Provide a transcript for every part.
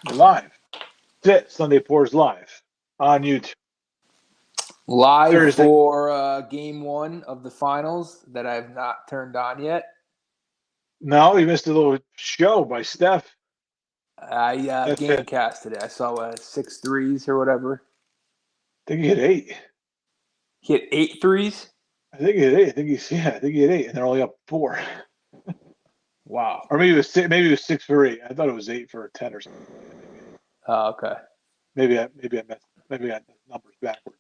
We're live. That's it. Sunday Pours live on YouTube. Live Thursday. for game one of the finals that I've not turned on yet. No, you missed a little show by Steph. I Gamecast today. I saw 6 threes or whatever. I think he hit 8. He hit 8 threes? I think he hit 8. I think he hit 8, and they're only up 4. Wow. Or maybe it was 6, maybe it was 6 for 8. I thought it was 8 for 10 or something. Oh, okay. Maybe I got the numbers backwards.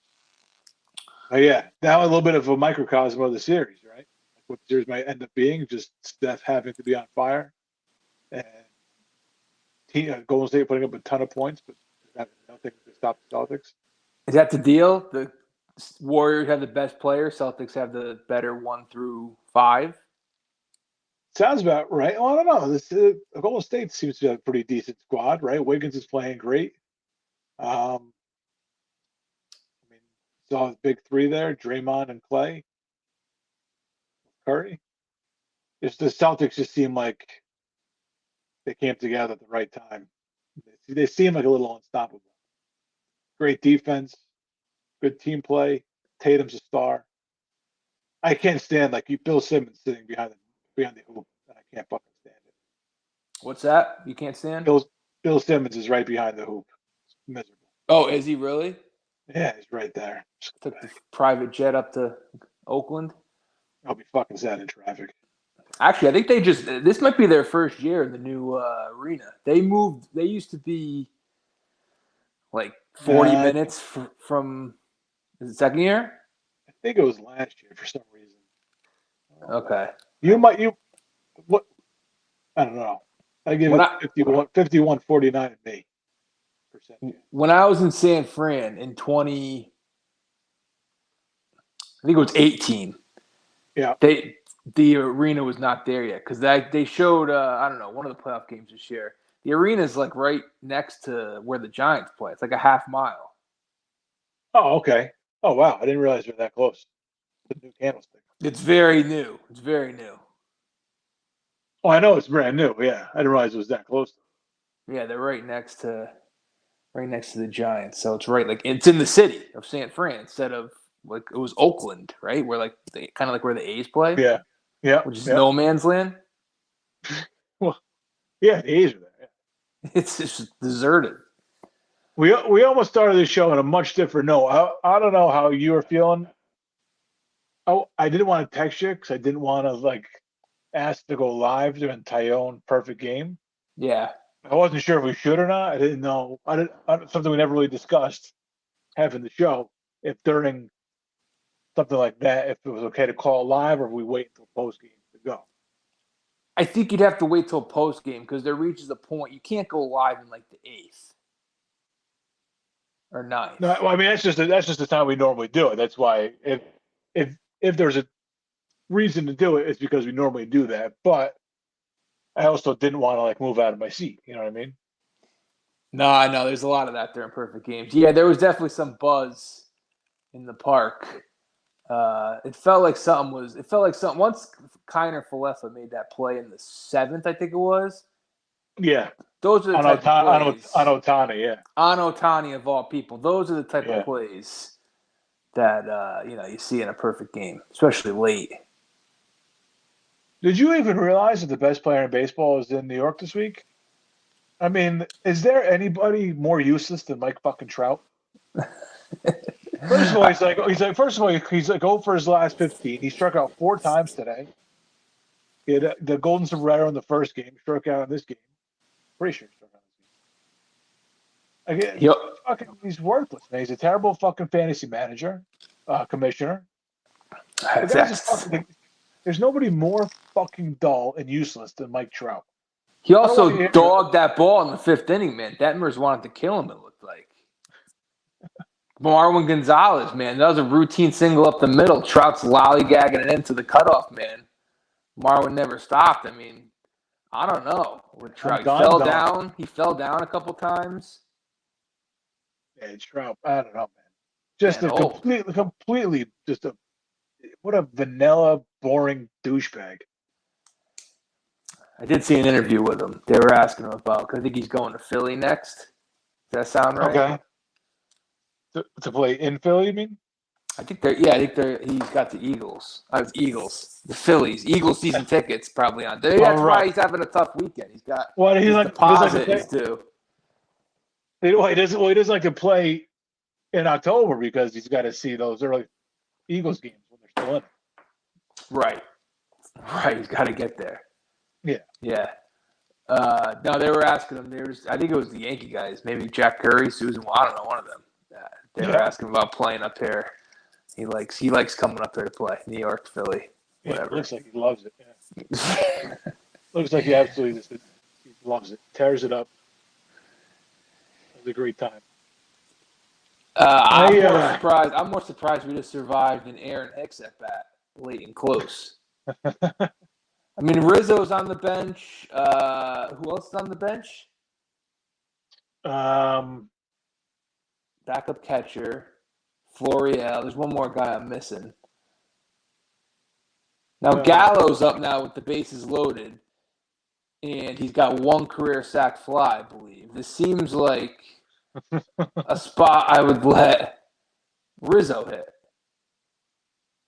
But yeah, now a little bit of a microcosm of the series, right? Like what the series might end up being, just Steph having to be on fire, and Golden State putting up a ton of points, but nothing to stop the Celtics. Is that the deal? The Warriors have the best player. Celtics have the better 1 through 5. Sounds about right. Well, I don't know. This Golden State seems to have a pretty decent squad, right? Wiggins is playing great. I mean, saw the big 3 there: Draymond and Clay, Curry. Just the Celtics just seem like they came together at the right time. They seem like a little unstoppable. Great defense, good team play. Tatum's a star. I can't stand Bill Simmons sitting behind the hoop, and I can't fucking stand it. What's that? You can't stand? Bill Simmons is right behind the hoop. It's miserable. Oh, is he really? Yeah, he's right there. Took the private jet up to Oakland. I'll be fucking sad in traffic. Actually, I think this might be their first year in the new arena. They used to be like 40 minutes from the second year? I think it was last year for some reason. Okay. What? I don't know. I give it 51-49 at me. When I was in San Fran in I think it was 18. Yeah. The arena was not there yet because they showed I don't know, one of the playoff games this year. The arena is like right next to where the Giants play. It's like a half mile. Oh, okay. Oh, wow. I didn't realize they're that close. The new Candlestick. It's very new. Oh, I know it's brand new. Yeah, I didn't realize it was that close. Yeah, they're right next to the Giants. So it's right, like it's in the city of San Fran instead of like it was Oakland, right? Where like kind of like where the A's play. Yeah. Yeah. Which is no man's land. Well, yeah, the A's are there. Yeah. It's just deserted. We almost started this show on a much different note. I don't know how you were feeling. Oh, I didn't want to text you because I didn't want to ask to go live during Tyone perfect game. Yeah. I wasn't sure if we should or not. I didn't know. Something we never really discussed having the show. If during something like that, if it was okay to call live or if we wait until post game to go. I think you'd have to wait till post game because there reaches a point you can't go live in like the 8th or 9th. No, well, I mean that's just the time we normally do it. That's why if there's a reason to do it, it's because we normally do that. But I also didn't want to move out of my seat. You know what I mean? No, there's a lot of that during perfect games. Yeah, there was definitely some buzz in the park. It felt like something once Kiner Falefa made that play in the 7th, I think it was. Yeah. Those are the type of plays. On Ohtani, yeah. On Ohtani of all people. Those are the type of plays that you see in a perfect game, especially late. Did you even realize that the best player in baseball is in New York this week? I mean, is there anybody more useless than Mike fucking Trout? First of all, he's like 0 for his last 15. He struck out 4 times today. He had the golden sombrero in the first game. Struck out in this game. Pretty sure he struck out in this game. He's worthless, man. He's a terrible fucking fantasy manager, commissioner. There's nobody more fucking dull and useless than Mike Trout. He also dogged that ball in the 5th inning, man. Detmers wanted to kill him, it looked like. Marwin Gonzalez, man. That was a routine single up the middle. Trout's lollygagging it into the cutoff, man. Marwin never stopped. I mean, I don't know. Trout he fell down a couple times. Yeah, Trout, I don't know, man. Just completely what a vanilla, boring douchebag. I did see an interview with him. They were asking him about, 'cause I think he's going to Philly next. Does that sound right? Okay. To play in Philly, you mean? I think he's got the Eagles. Eagles. The Phillies. Eagles season tickets probably on. That's why right. he's having a tough weekend. He's got Well, his deposit is due. He doesn't like to play in October because he's got to see those early Eagles games when they're still in it. Right. He's got to get there. Yeah. Yeah. No, they were asking him. I think it was the Yankee guys, maybe Jack Curry, Susan. I don't know, one of them. They were asking about playing up here. He likes coming up here to play. New York, Philly, whatever. Yeah, looks like he loves it. Yeah. Looks like he absolutely he loves it. Tears it up. It was a great time. I'm more surprised we just survived an Aaron Hicks at bat late and close. I mean, Rizzo's on the bench. Who else is on the bench? Backup catcher, Florial. There's one more guy I'm missing. Now Gallo's up now with the bases loaded, and he's got one career sac fly, I believe. This seems like a spot I would let Rizzo hit.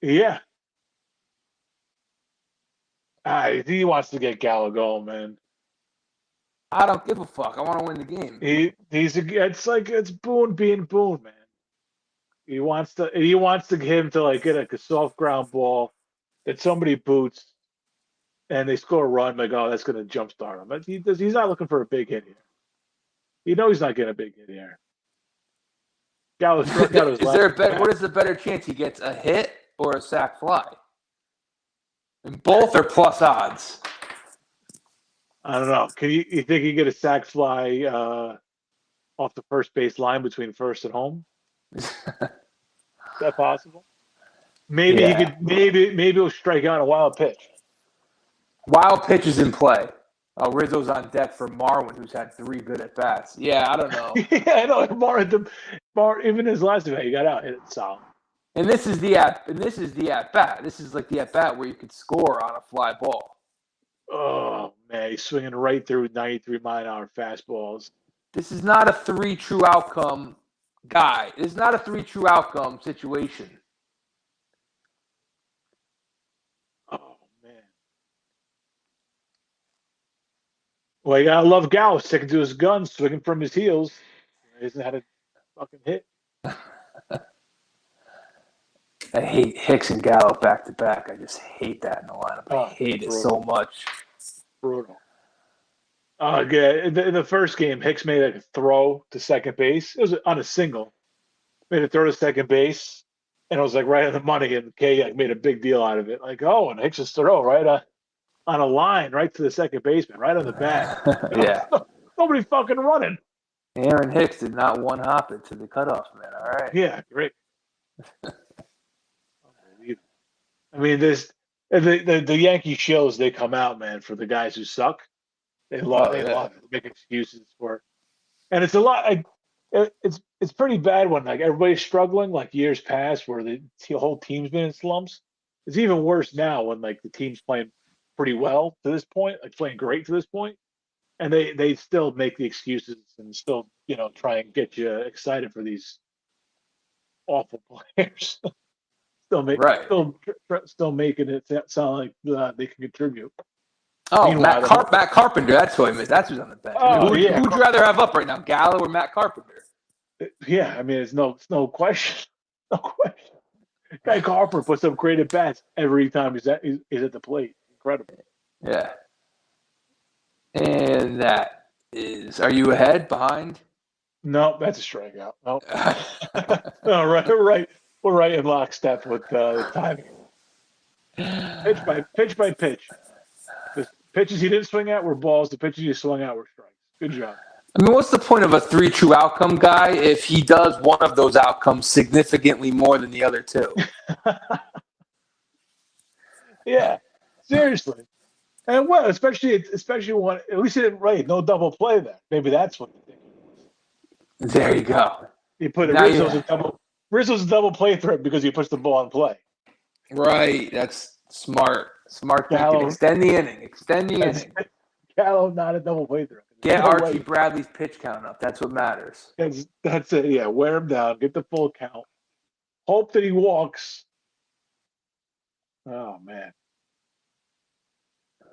Yeah. He wants to get Gallo going, man. I don't give a fuck. I want to win the game. It's Boone being Boone, man. He wants to get him to like get a soft ground ball that somebody boots, and they score a run. Like, oh, that's going to jumpstart him. But he's not looking for a big hit here. You know he's not getting a big hit here. Gallo struck out his what is the better chance he gets, a hit or a sac fly? And both are plus odds. I don't know. You think he get a sac fly off the first base line between first and home? Is that possible? Maybe he could. Maybe he'll strike out a wild pitch. Wild pitch is in play. Rizzo's on deck for Marwin, who's had 3 good at bats. Yeah, I don't know. Yeah, I know. Marwin, even his last event, he got out, hit it solid. And this is the at bat. This is like the at bat where you could score on a fly ball. Oh man, he's swinging right through 93-mile-an-hour fastballs. This is not a 3 true outcome guy. It's not a 3 true outcome situation. Oh man. Well, you gotta love Gallo sticking to his guns, swinging from his heels. He hasn't had a fucking hit. I hate Hicks and Gallo back to back. I just hate that in the lineup. I hate it so much. Brutal. Yeah. In the first game, Hicks made a throw to second base. It was on a single. Made a throw to second base, and it was like right on the money. And Kay made a big deal out of it. Like, and Hicks' throw right on a line, right to the second baseman, right on the bat. Yeah. Nobody fucking running. Aaron Hicks did not one hop it to the cutoff, man. All right. Yeah, great. I mean, the Yankee shows they come out, man, for the guys who suck. They love to make excuses for it. And it's a lot. It's pretty bad when like everybody's struggling, like years past, where the whole team's been in slumps. It's even worse now when like the team's playing pretty well to this point, like playing great to this point, and they still make the excuses and still try and get you excited for these awful players. Still making it sound like they can contribute. Oh, Matt Carpenter. That's who I missed. That's who's on the bench. Who would you rather have up right now, Gallo or Matt Carpenter? Yeah, I mean, it's no question. No question. Guy Carpenter puts up great at bats every time he's at the plate. Incredible. Yeah. And that is. Are you ahead, behind? No, that's a strikeout. No. No, right. We're right in lockstep with the timing. Pitch by pitch. The pitches he didn't swing at were balls. The pitches he swung at were strikes. Good job. I mean, what's the point of a 3 true outcome guy if he does one of those outcomes significantly more than the other 2? Yeah, seriously. And especially when at least he didn't no double play there. Maybe that's what he did. There you go. He put Rizzo's a double play threat because he puts the ball in play. Right. That's smart. Smart thinking. Extend the inning. Gallo not a double play through. Get No Archie way. Bradley's pitch count up. That's what matters. That's it. Yeah, wear him down. Get the full count. Hope that he walks. Oh man.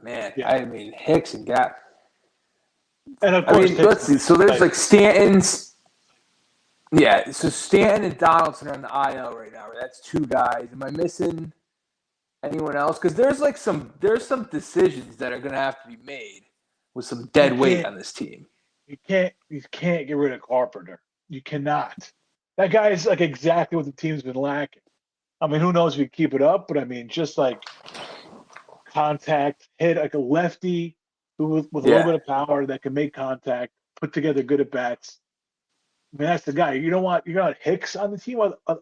Man, Yeah. I mean Hicks and Gap. And of I course, mean, let's see. So there's like Stanton's. Yeah, so Stanton and Donaldson are on the IL right now. Right? That's two guys. Am I missing anyone else? Because there's some decisions that are going to have to be made with some dead weight on this team. You can't get rid of Carpenter. You cannot. That guy is like exactly what the team's been lacking. I mean, who knows if we keep it up? But I mean, just like contact, hit like a lefty who with a little bit of power that can make contact, put together good at bats. I mean, that's the guy. You don't want Hicks on the team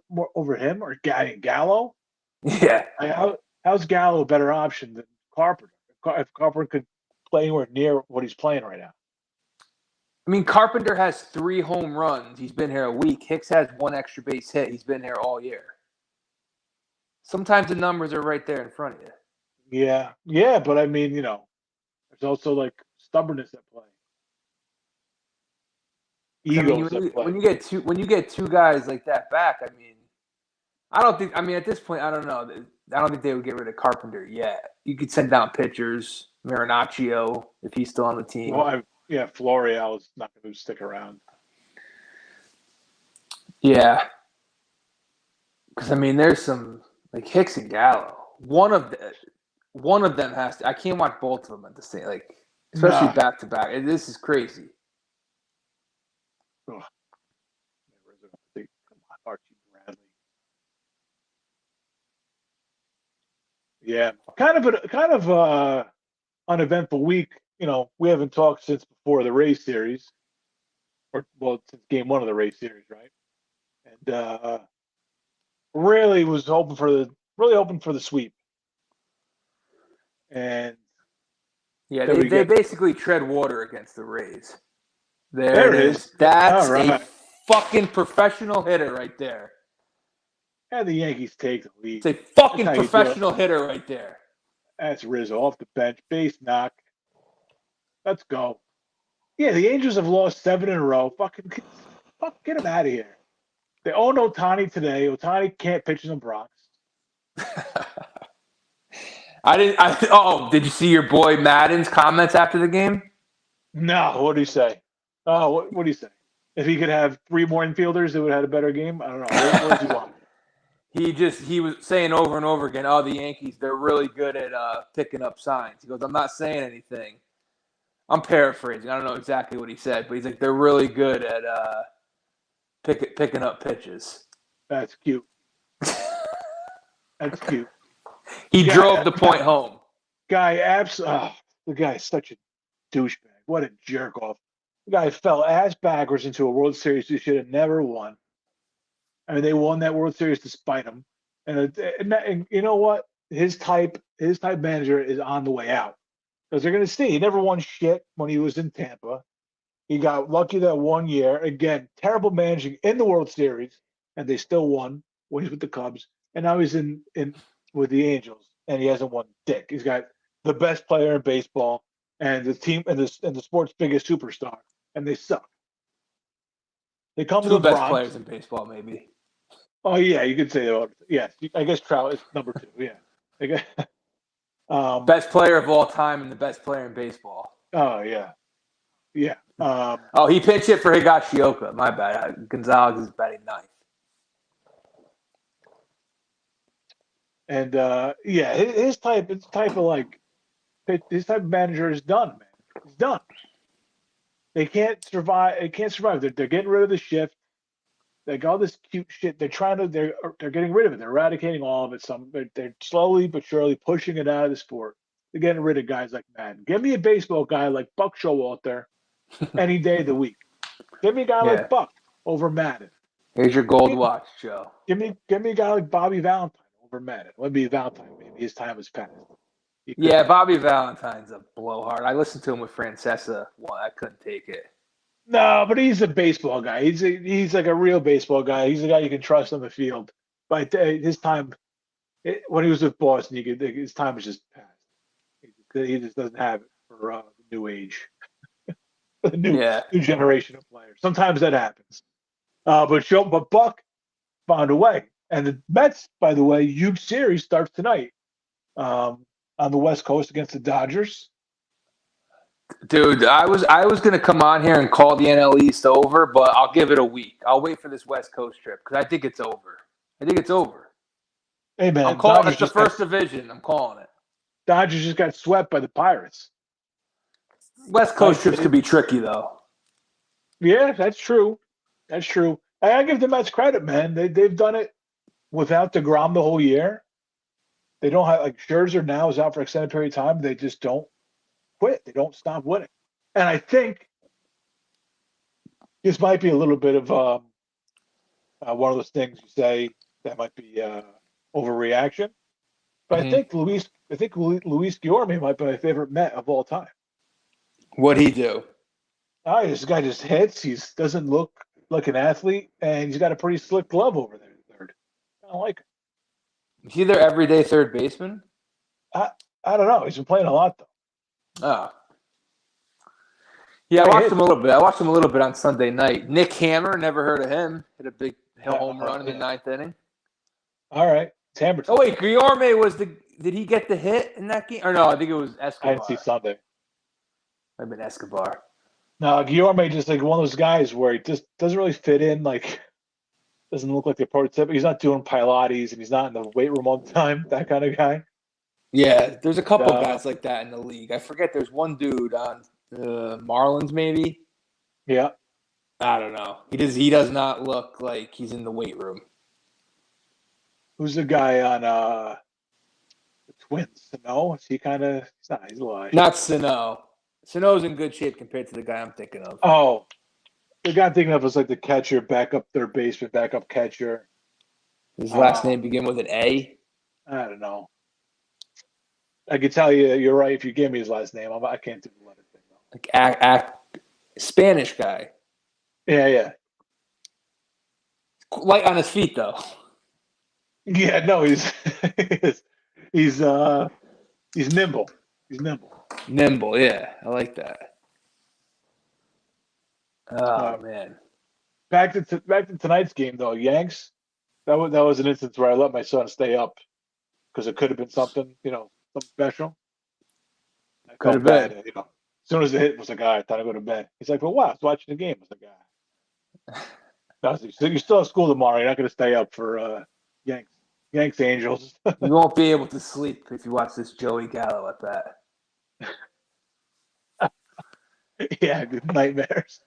more over him or Gallo. Yeah. How's Gallo a better option than Carpenter? If Carpenter could play anywhere near what he's playing right now. I mean, Carpenter has 3 home runs. He's been here a week. Hicks has 1 extra base hit. He's been here all year. Sometimes the numbers are right there in front of you. Yeah, but I mean, there's also like stubbornness at play. Egos at play. When you get two guys like that back, I mean, at this point, I don't know. I don't think they would get rid of Carpenter yet. You could send down pitchers, Marinaccio, if he's still on the team. Well, Florial is not going to stick around. Yeah. Because, I mean, there's some, like Hicks and Gallo. One of them has to – I can't watch both of them at the same – like, especially back-to-back. This is crazy. Oh. Come on, Archie Bradley. Yeah, kind of uneventful week. We haven't talked since before the Rays series, since game 1 of the Rays series, right? And really was hoping for the sweep. And yeah, they basically tread water against the Rays. There it is. That's a fucking professional hitter right there. And the Yankees take the lead. It's a fucking professional hitter right there. That's Rizzo off the bench, base knock. Let's go. Yeah, the Angels have lost 7 in a row. Get them out of here. They own Ohtani today. Ohtani can't pitch in the Bronx. Did you see your boy Madden's comments after the game? No, what did he say? Oh, what did he say? If he could have 3 more infielders, it would have had a better game? I don't know. What does he want? He was saying over and over again, the Yankees, they're really good at picking up signs. He goes, I'm not saying anything. I'm paraphrasing. I don't know exactly what he said, but he's like, they're really good at picking up pitches. That's cute. That's cute. He drove the point home. The guy is such a douchebag. What a jerk off. The guy fell ass backwards into a World Series he should have never won. I mean, they won that World Series despite him. And you know what? His type manager is on the way out. Because they're going to see. He never won shit when he was in Tampa. He got lucky that 1 year. Again, terrible managing in the World Series, and they still won when he's with the Cubs. And now he's in with the Angels, and he hasn't won dick. He's got the best player in baseball and the team and the sport's biggest superstar, and they suck. They come to the best Bronx. Players in baseball, maybe. Oh yeah, you could say that. Yeah, I guess Trout is number 2. Yeah. Best player of all time and the best player in baseball. Oh yeah. He pinch hit for Higashioka. My bad. Gonzalez is batting 9th. And his type of manager is done, man. He's done. They can't survive. They're getting rid of the shift. They got all this cute shit. They're getting rid of it. They're eradicating all of it. They're slowly but surely pushing it out of the sport. They're getting rid of guys like Madden. Give me a baseball guy like Buck Showalter any day of the week. Give me a guy like Buck over Madden. Here's your gold watch, Joe. Give me a guy like Bobby Valentine over Madden. Let me be Valentine, maybe his time has passed. Yeah, Bobby Valentine's a blowhard. I listened to him with Francesa. Well, I couldn't take it. No, but he's a baseball guy. He's like a real baseball guy. He's a guy you can trust on the field. But his time, when he was with Boston, his time was just passed. He just doesn't have it for the new age, the new Yeah. new generation of players. Sometimes that happens. But Buck found a way. And the Mets, by the way, huge series starts tonight on the West Coast against the Dodgers. Dude, I was gonna come on here and call the NL East over, but I'll give it a week. I'll wait for this West Coast trip because I think it's over. I think it's over. Hey man, I'm calling it the first division. I'm calling it. Dodgers just got swept by the Pirates. West Coast trips could be tricky though. Yeah, that's true. That's true. I give the Mets credit, man. They've done it without DeGrom the whole year. They don't have like Scherzer now is out for extended period of time. They just don't quit. They don't stop winning. And I think this might be a little bit of one of those things you say that might be overreaction. But I think Luis Guillorme might be my favorite Met of all time. What'd he do? This guy just hits. He doesn't look like an athlete, and he's got a pretty slick glove over there. Third, I like him. Is he their everyday third baseman? I don't know. He's been playing a lot though. Oh. Yeah, I watched him a little bit. I watched him a little bit on Sunday night. Nick Hammer, never heard of him. Hit a big home run in the ninth inning. All right. It's Hammer. Oh, wait. Guillorme was the – did he get the hit in that game? Or no, I think it was Escobar. I didn't see Sunday. Might have been Escobar. No, Guillorme just like one of those guys where he just doesn't really fit in. Like, doesn't look like the prototype. He's not doing Pilates and he's not in the weight room all the time. That kind of guy. Yeah, there's a couple guys like that in the league. I forget. There's one dude on Marlins, maybe. Yeah. I don't know. He does not look like he's in the weight room. Who's the guy on the Twins? No, is he kind of? He's alive. Not Sano. Sano's in good shape compared to the guy I'm thinking of. Oh, the guy I'm thinking of is like the catcher, backup third baseman, backup catcher. His last name begin with an A? I don't know. I could tell you, you're right. If you give me his last name, I can't do the letter thing though. Like Spanish guy. Yeah. Light on his feet though. Yeah, no, he's he's nimble. He's nimble. Nimble, yeah. I like that. Oh man. Back to tonight's game though, Yanks. That was an instance where I let my son stay up because it could have been something, something special. I Could have felt been. bad, As soon as the hit was like, all right, time to go to bed. He's like, well, wow, I was watching the game. I was like, so you still have school tomorrow. You're not going to stay up for Yanks Angels. You won't be able to sleep if you watch this Joey Gallo at that. Yeah, good nightmares.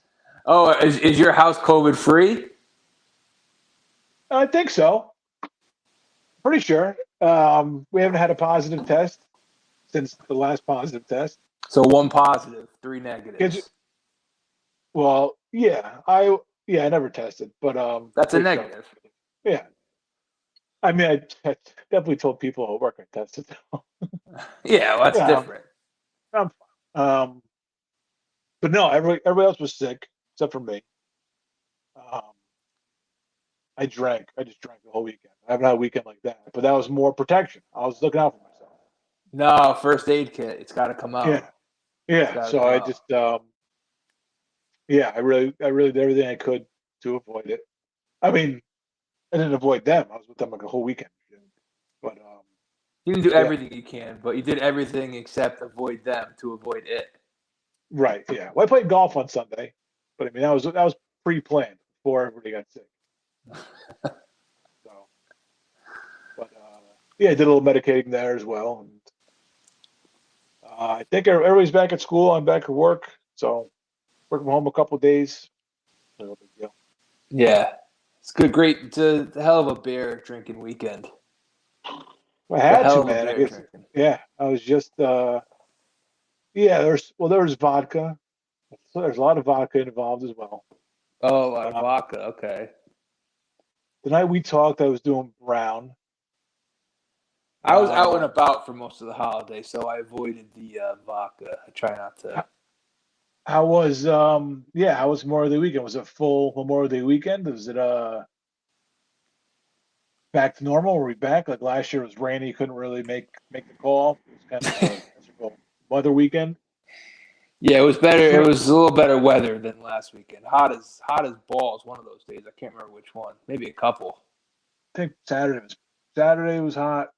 Oh, is your house COVID free? I think so. Pretty sure. We haven't had a positive test since the last positive test. So 1 positive, 3 negatives. Well, yeah, I never tested, but that's a negative. So. Yeah, I mean, I definitely told people at work I tested. Yeah, well, that's different. But no, everybody else was sick except for me. I just drank the whole weekend. I haven't had a weekend like that, but that was more protection. I was looking out for myself. No, first aid kit. It's got to come out. Yeah. So I just, I really did everything I could to avoid it. I mean, I didn't avoid them. I was with them like a whole weekend. But you didn't do everything you can, but you did everything except avoid them to avoid it. Right. Yeah. Well, I played golf on Sunday, but I mean that was pre-planned before everybody got sick. So, but I did a little medicating there as well, and I think everybody's back at school. I'm back at work, so work from home a couple of days. No big deal. Yeah, it's good. Great. It's a hell of a beer drinking weekend. I had to, man. I guess. Yeah, I was just. There was vodka. So there's a lot of vodka involved as well. Oh, a lot of vodka. Okay. The night we talked, I was doing brown. I was out and about for most of the holiday, so I avoided the vodka. I try not to. How was how was Memorial Day weekend? Was it full Memorial Day weekend? Was it back to normal? Were we back? Like last year it was rainy, you couldn't really make the call. It was kind of a weather weekend. Yeah, it was better. It was a little better weather than last weekend. Hot as balls. One of those days. I can't remember which one. Maybe a couple. I think Saturday was hot.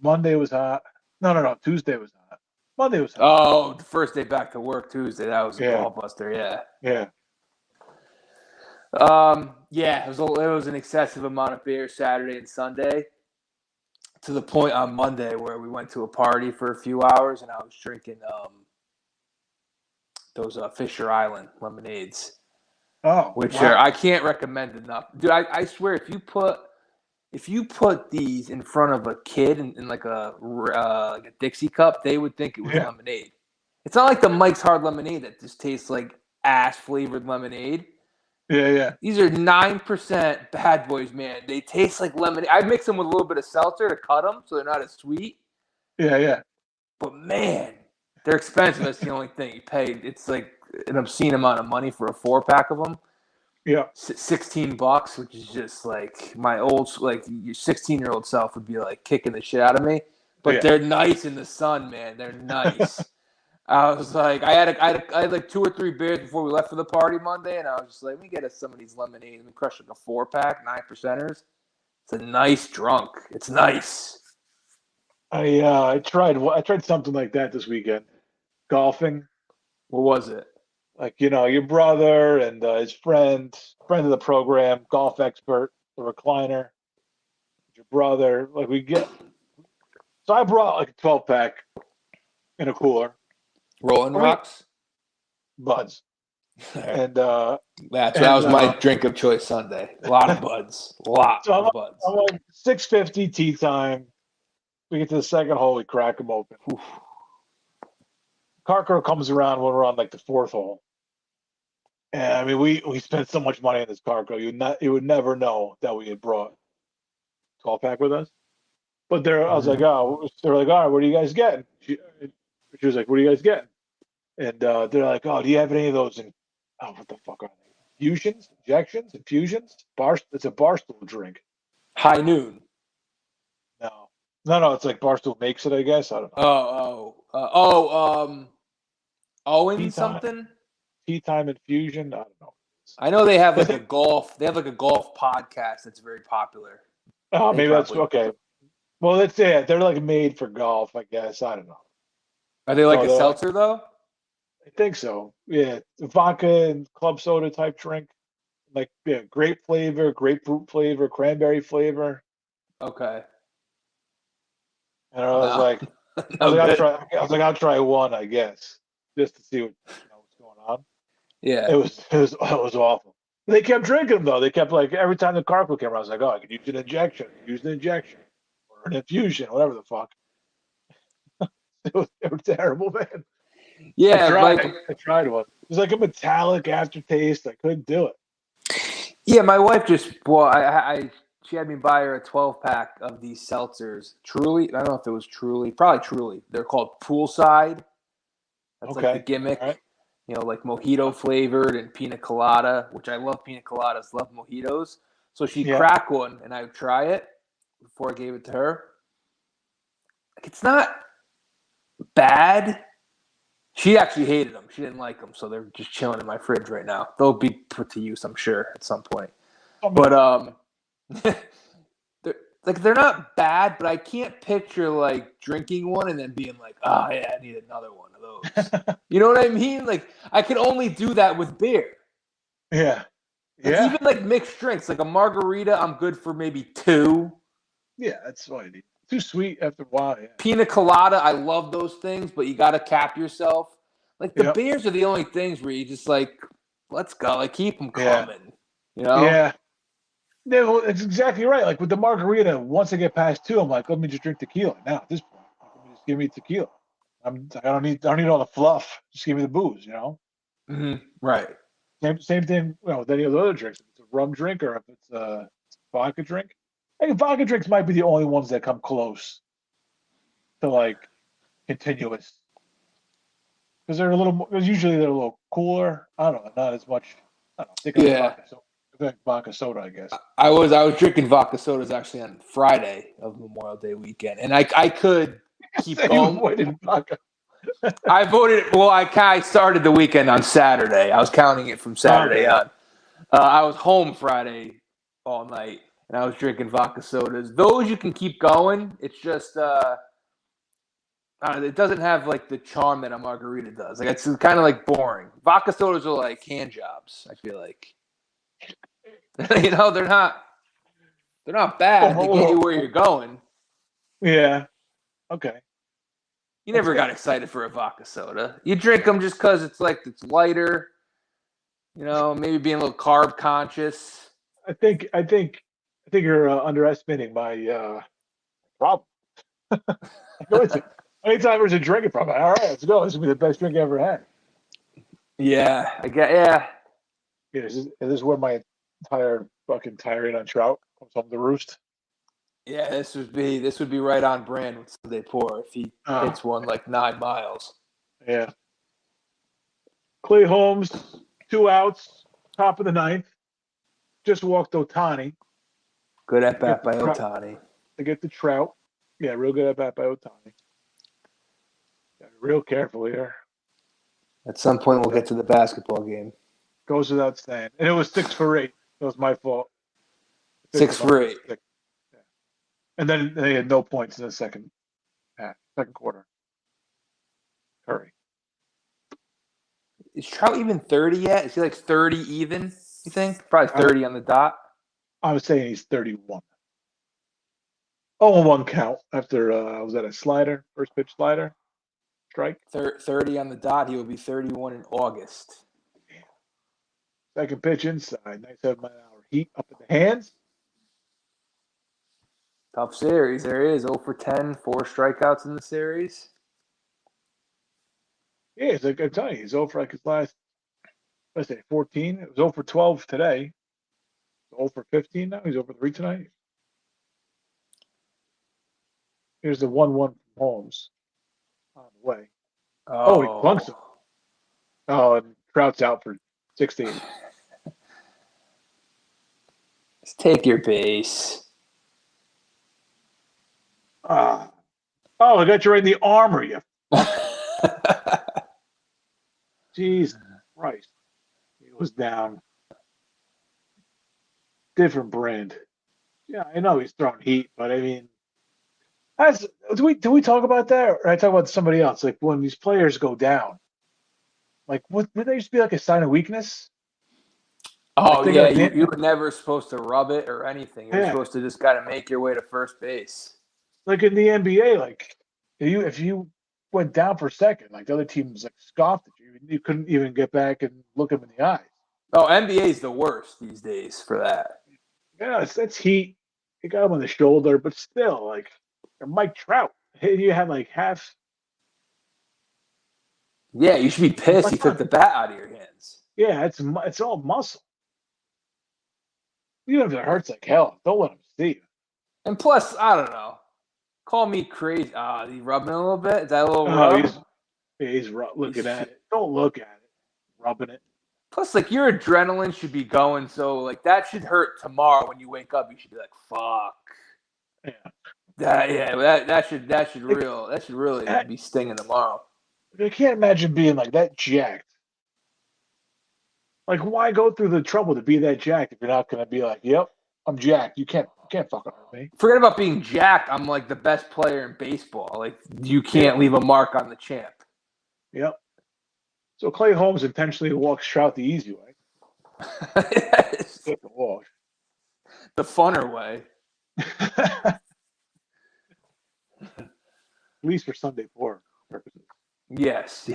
Monday was hot. No. Tuesday was hot. Monday was hot. Oh, the first day back to work, Tuesday. That was a ball buster. Yeah. Yeah. Yeah. It was an excessive amount of beer Saturday and Sunday, to the point on Monday where we went to a party for a few hours and I was drinking those Fisher Island lemonades. Oh, which wow. I can't recommend enough, dude. I swear, if you put these in front of a kid in like a Dixie cup, they would think it was lemonade. It's not like the Mike's Hard Lemonade that just tastes like ash flavored lemonade. Yeah. These are 9% Bad Boys, man. They taste like lemonade. I mix them with a little bit of seltzer to cut them so they're not as sweet. Yeah. But man, they're expensive. That's the only thing you pay. It's like an obscene amount of money for a 4-pack of them. Yeah. $16, which is just like my old, like your 16-year-old self would be like kicking the shit out of me. But they're nice in the sun, man. They're nice. I was like, I had like 2 or 3 beers before we left for the party Monday, and I was just like, let me get us some of these lemonades. Let me crush like a 4-pack, 9%ers. It's a nice drunk. It's nice. I tried something like that this weekend. Golfing. What was it? Like, your brother and his friend of the program, golf expert, the recliner, your brother. Like so I brought like a 12-pack in a cooler. Rolling Rocks? Buds. And that was my drink of choice Sunday. A lot of Buds. Buds. I'm like 6:50 tee time. We get to the second hole, we crack them open. Carco comes around when we're on like the 4th hole. And I mean, we spent so much money on this Carco. You would never know that we had brought 12-pack with us. But I was like, oh, they're like, all right, what are you guys getting? She was like, what are you guys getting? And they're like, oh, do you have any of those? What the fuck are they? Infusions? Infusions? It's a Barstool drink. High Noon. No. It's like Barstool makes it, I guess. I don't know. Owen something. Tea Time Infusion. I don't know. I know they have like a golf. They have like a golf podcast that's very popular. Oh, maybe that's okay. Well, that's it. They're like made for golf, I guess. I don't know. Are they like a seltzer though? I think so. Yeah, vodka and club soda type drink. Like grape flavor, grapefruit flavor, cranberry flavor. Okay. And I was like, I'll try one, I guess, just to see what's going on. Yeah. It was awful. They kept drinking them though. They kept like every time the Carco came around, I was like, oh, I could use an injection, or an infusion, whatever the fuck. They were terrible, man. Yeah, I tried one. It was like a metallic aftertaste. I couldn't do it. Yeah, my wife she had me buy her a 12-pack of these seltzers. Truly, I don't know if it was Truly, probably Truly. They're called Poolside. That's like the gimmick. Right. Like mojito flavored and pina colada, which I love pina coladas, love mojitos. So she'd crack one and I would try it before I gave it to her. Like, it's not bad. She actually hated them. She didn't like them, so they're just chilling in my fridge right now. They'll be put to use, I'm sure, at some point. But they're not bad, but I can't picture like drinking one and then being like, oh yeah, I need another one of those. You know what I mean? Like I can only do that with beer. Yeah. Even like mixed drinks, like a margarita, I'm good for maybe 2. Yeah, that's what I need. Too sweet after a while. Yeah. Pina colada, I love those things, but you got to cap yourself. Like the beers are the only things where you just like, let's go, like keep them coming. Yeah. Yeah, well, it's exactly right. Like with the margarita, once I get past 2, I'm like, let me just drink tequila. Now at this point, just give me tequila. I don't need all the fluff. Just give me the booze. Mm-hmm. Right. Same thing. With any of the other drinks. If it's a rum drink or if it's a vodka drink. I think vodka drinks might be the only ones that come close to like continuous. Because they're usually they're a little cooler. I don't know, not as much. I don't know. Vodka soda, I guess. I was drinking vodka sodas actually on Friday of Memorial Day weekend, and I could keep going. Vodka. I voted. Well, I started the weekend on Saturday. I was counting it from Saturday Okay. on. I was home Friday all night, and I was drinking vodka sodas. Those you can keep going. It's just it doesn't have like the charm that a margarita does. Like it's kind of like boring. Vodka sodas are like hand jobs. I feel like they're not bad. They get you where you're going. Yeah. Okay. You That's never got fair. excited for a vodka soda. You drink them just because it's lighter. Maybe being a little carb conscious. I think you're underestimating my problem. Listen, anytime there's a drinking problem, all right, let's go. This will be the best drink I ever had. Yeah, I get. Yeah, Yeah, this is where my entire fucking tirade on Trout comes home to roost. yeah. This would be right on brand with Sunday Pour if he Uh, hits one like 9 miles. yeah. Clay Holmes, 2 outs, top of the ninth. Just walked Otani. Good at To get bat the by Trout. Otani. To get the Trout. Yeah, real good at bat by Otani. Yeah, real careful here. At some point, we'll get to the basketball game. Goes without saying. And it was 6 for 8. That was my fault. 6 for 8. Yeah. And then they had no points in the second quarter. Curry. Is Trout even 30 yet? Is he like 30 even? You think? Probably 30 on the dot. I was saying he's 31. Oh, 1 count after was that a slider? First pitch slider? Strike? 30 on the dot. He will be 31 in August. Second pitch inside. Nice 7-mile-an-hour heat up in the hands. Tough series. There he is. 0 for 10, 4 strikeouts in the series. Yeah, it's like I'm telling you, he's over like his last, let's say 14. It was 0 for 12 today. 0 for 15 now. He's over 3 tonight. Here's the 1-1 from Holmes on the way. Oh, he bunks him. Oh, and Trout's out for 16. Just take your base. Oh, I got you right in the armor, you. Jesus Christ. He was down. Different brand. Yeah, I know he's throwing heat, but I mean, do we talk about that, or I talk about somebody else? Like when these players go down, like would they just be like a sign of weakness? Oh, Like yeah, you were never supposed to rub it or anything. You were Yeah. supposed to just got to make your way to first base. Like in the NBA, like if you went down for a second, like the other teams like scoffed at you, you couldn't even get back and look them in the eyes. Oh, NBA is the worst these days for that. Yeah, that's heat. You got him on the shoulder, but still, like Mike Trout, you had like half. Yeah, you should be pissed he took the bat out of your hands. Yeah, it's all muscle. Even if it hurts like hell, don't let him see you. And plus, I don't know. Call me crazy. He rubbing a little bit? Is that a little rub? He's looking at it. Don't look at it. Rubbing it. Plus, like, your adrenaline should be going, so, like, that should hurt tomorrow when you wake up. You should be like, fuck. Yeah. That should really be stinging tomorrow. I can't imagine being like that jacked. Like, why go through the trouble to be that jacked if you're not going to be like, yep, I'm jacked. You can't fucking hurt me. Forget about being jacked. I'm like the best player in baseball. Like, you can't leave a mark on the champ. Yep. So Clay Holmes intentionally walks Trout the easy way. The walk. The funner way. At least for Sunday Pour purposes. Yes.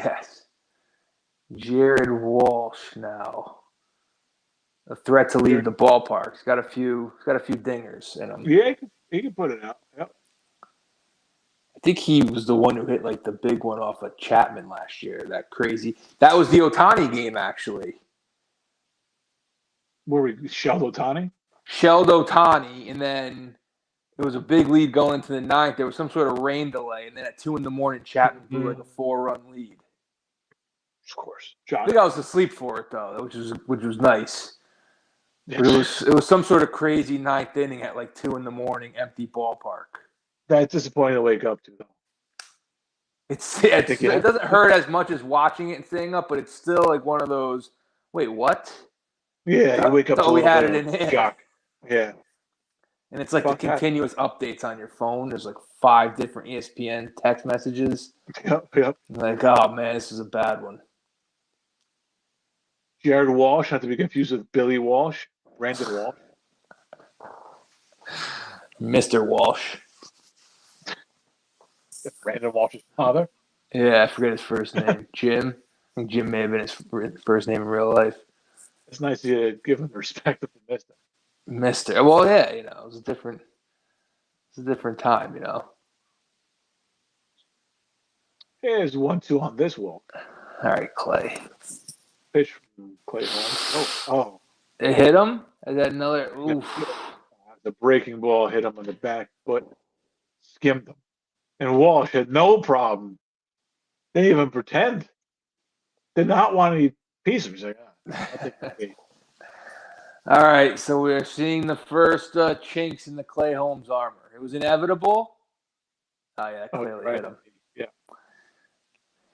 Jared Walsh now. A threat to leave the ballpark. He's got a few dingers in him. Yeah, he can put it out. Yep. I think he was the one who hit like the big one off of Chapman last year. That was the Otani game, actually. Where we shelled Otani? Shelled Otani, and then it was a big lead going into the ninth. There was some sort of rain delay, and then at 2 a.m, Chapman blew like a 4-run lead. Of course. I think I was asleep for it though, which was nice. But it was some sort of crazy ninth inning at like 2 a.m, empty ballpark. That's disappointing to wake up to, though. It doesn't hurt as much as watching it and staying up, but it's still like one of those. Wait, what? Yeah, you wake up to we had bit it in of hand. shock. Yeah, and it's like the continuous updates on your phone. There's like 5 different ESPN text messages. Yep. Like, oh man, this is a bad one. Jared Walsh, not to be confused with Billy Walsh, Brandon Walsh. Mr. Walsh. Brandon Walsh's father. Yeah, I forget his first name. Jim. I think Jim may have been his first name in real life. It's nice to give him the respect that they missed him. Mr. Well, yeah, it was a different time, Here's 1-2 on this walk. All right, Clay. Pitch from Clay Holmes. Oh. It hit him? Is that another? Oof. The breaking ball hit him on the back foot, skimmed him. And Walsh had no problem. Didn't even pretend. Did not want any piece of it. He's like, I'll take the bait. All right, so we're seeing the first chinks in the Clay Holmes armor. It was inevitable. Oh, yeah, clearly hit him. Yeah.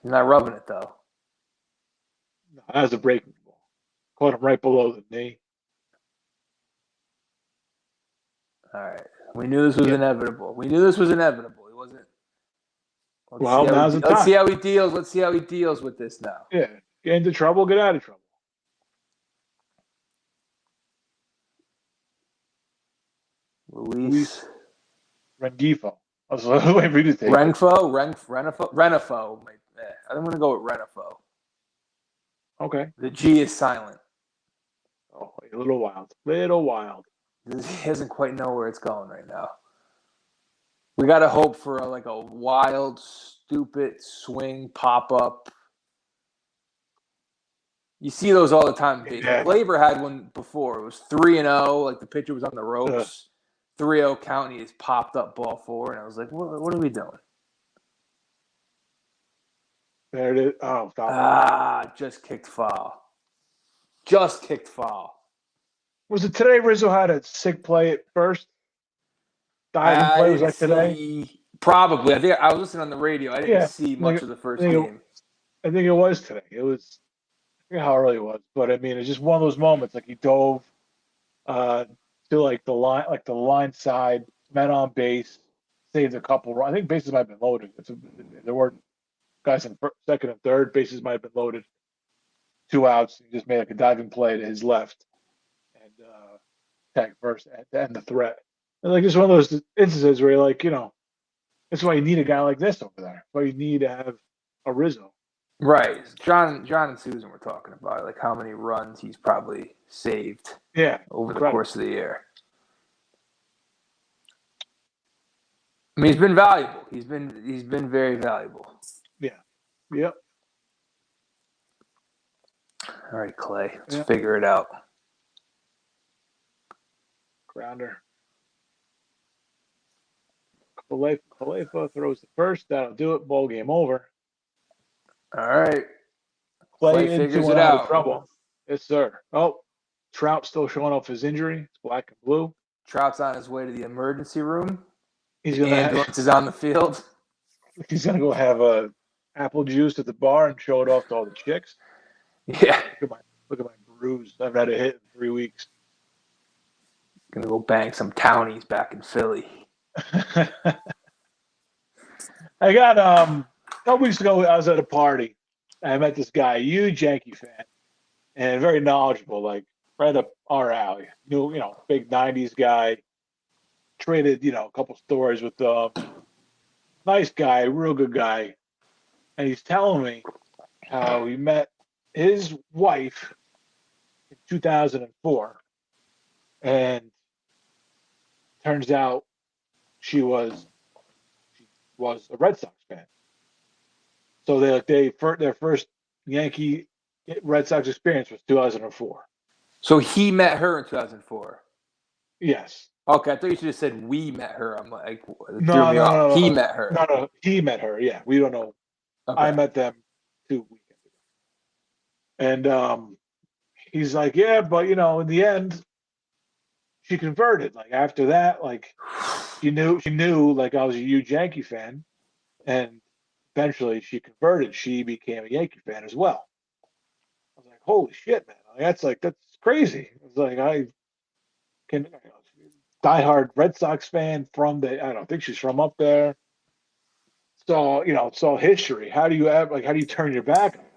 He's not rubbing it, though. No, that was a breaking ball. Caught him right below the knee. All right. We knew this was inevitable. He wasn't. Let's see how he deals. Let's see how he deals with this now. Yeah. Get into trouble, get out of trouble. Luis Rengifo. I was waiting for you to take Renifo. I'm going to go with Renifo. Okay. The G is silent. Oh, a little wild. He doesn't quite know where it's going right now. We got to hope for a wild, stupid swing pop-up. You see those all the time. Yeah. Glaber had one before. It was 3-0. Like the pitcher was on the ropes. 3-0 count, and he just popped up ball 4. And I was like, what are we doing? There it is. Oh, stop. Just kicked foul. Was it today Rizzo had a sick play at first? Diving play was like today? Probably. I think I was listening on the radio. I didn't see much of the first game. I think it was today. It was, I forget how early it was, but I mean, it's just one of those moments. Like he dove to the line side, met on base, saved a couple. I think bases might have been loaded. There weren't guys in second and third. Bases might have been loaded. 2 outs. He just made a diving play to his left and tag first to end the threat. And it's one of those instances where you're that's why you need a guy like this over there. That's why you need to have a Rizzo. Right. John and Susan were talking about how many runs he's probably saved over the course of the year. I mean, he's been valuable. He's been very valuable. Yeah. Yep. All right, Clay. Let's figure it out. Grounder. Kalefa throws the first. That'll do it. Ball game over. All right. Clay figures it out. Trouble. Yes, sir. Oh, Trout still showing off his injury. It's black and blue. Trout's on his way to the emergency room. Ambulance is on the field. He's gonna go have apple juice at the bar and show it off to all the chicks. Yeah. Look at my bruise. I've had a hit in 3 weeks. Gonna go bang some townies back in Philly. I got a couple weeks ago. I was at a party. I met this guy, a huge Yankee fan, and very knowledgeable, like right up our alley. Big '90s guy. Traded, a couple stories with nice guy, real good guy, and he's telling me how he met his wife in 2004, and turns out she was a Red Sox fan. So their first Yankee Red Sox experience was 2004. So he met her in 2004. Yes. Okay, I thought you should have said we met her. I'm like, no. He met her. No, he met her. Yeah, we don't know. Okay. I met them 2 weekends ago. And he's like, yeah, but in the end, she converted. Like after that, like she knew like I was a huge Yankee fan, and eventually she converted. She became a Yankee fan as well. I was like, holy shit, man! That's crazy. It's like I can diehard Red Sox fan from I don't think she's from up there. So it's all history. How do you turn your back on it?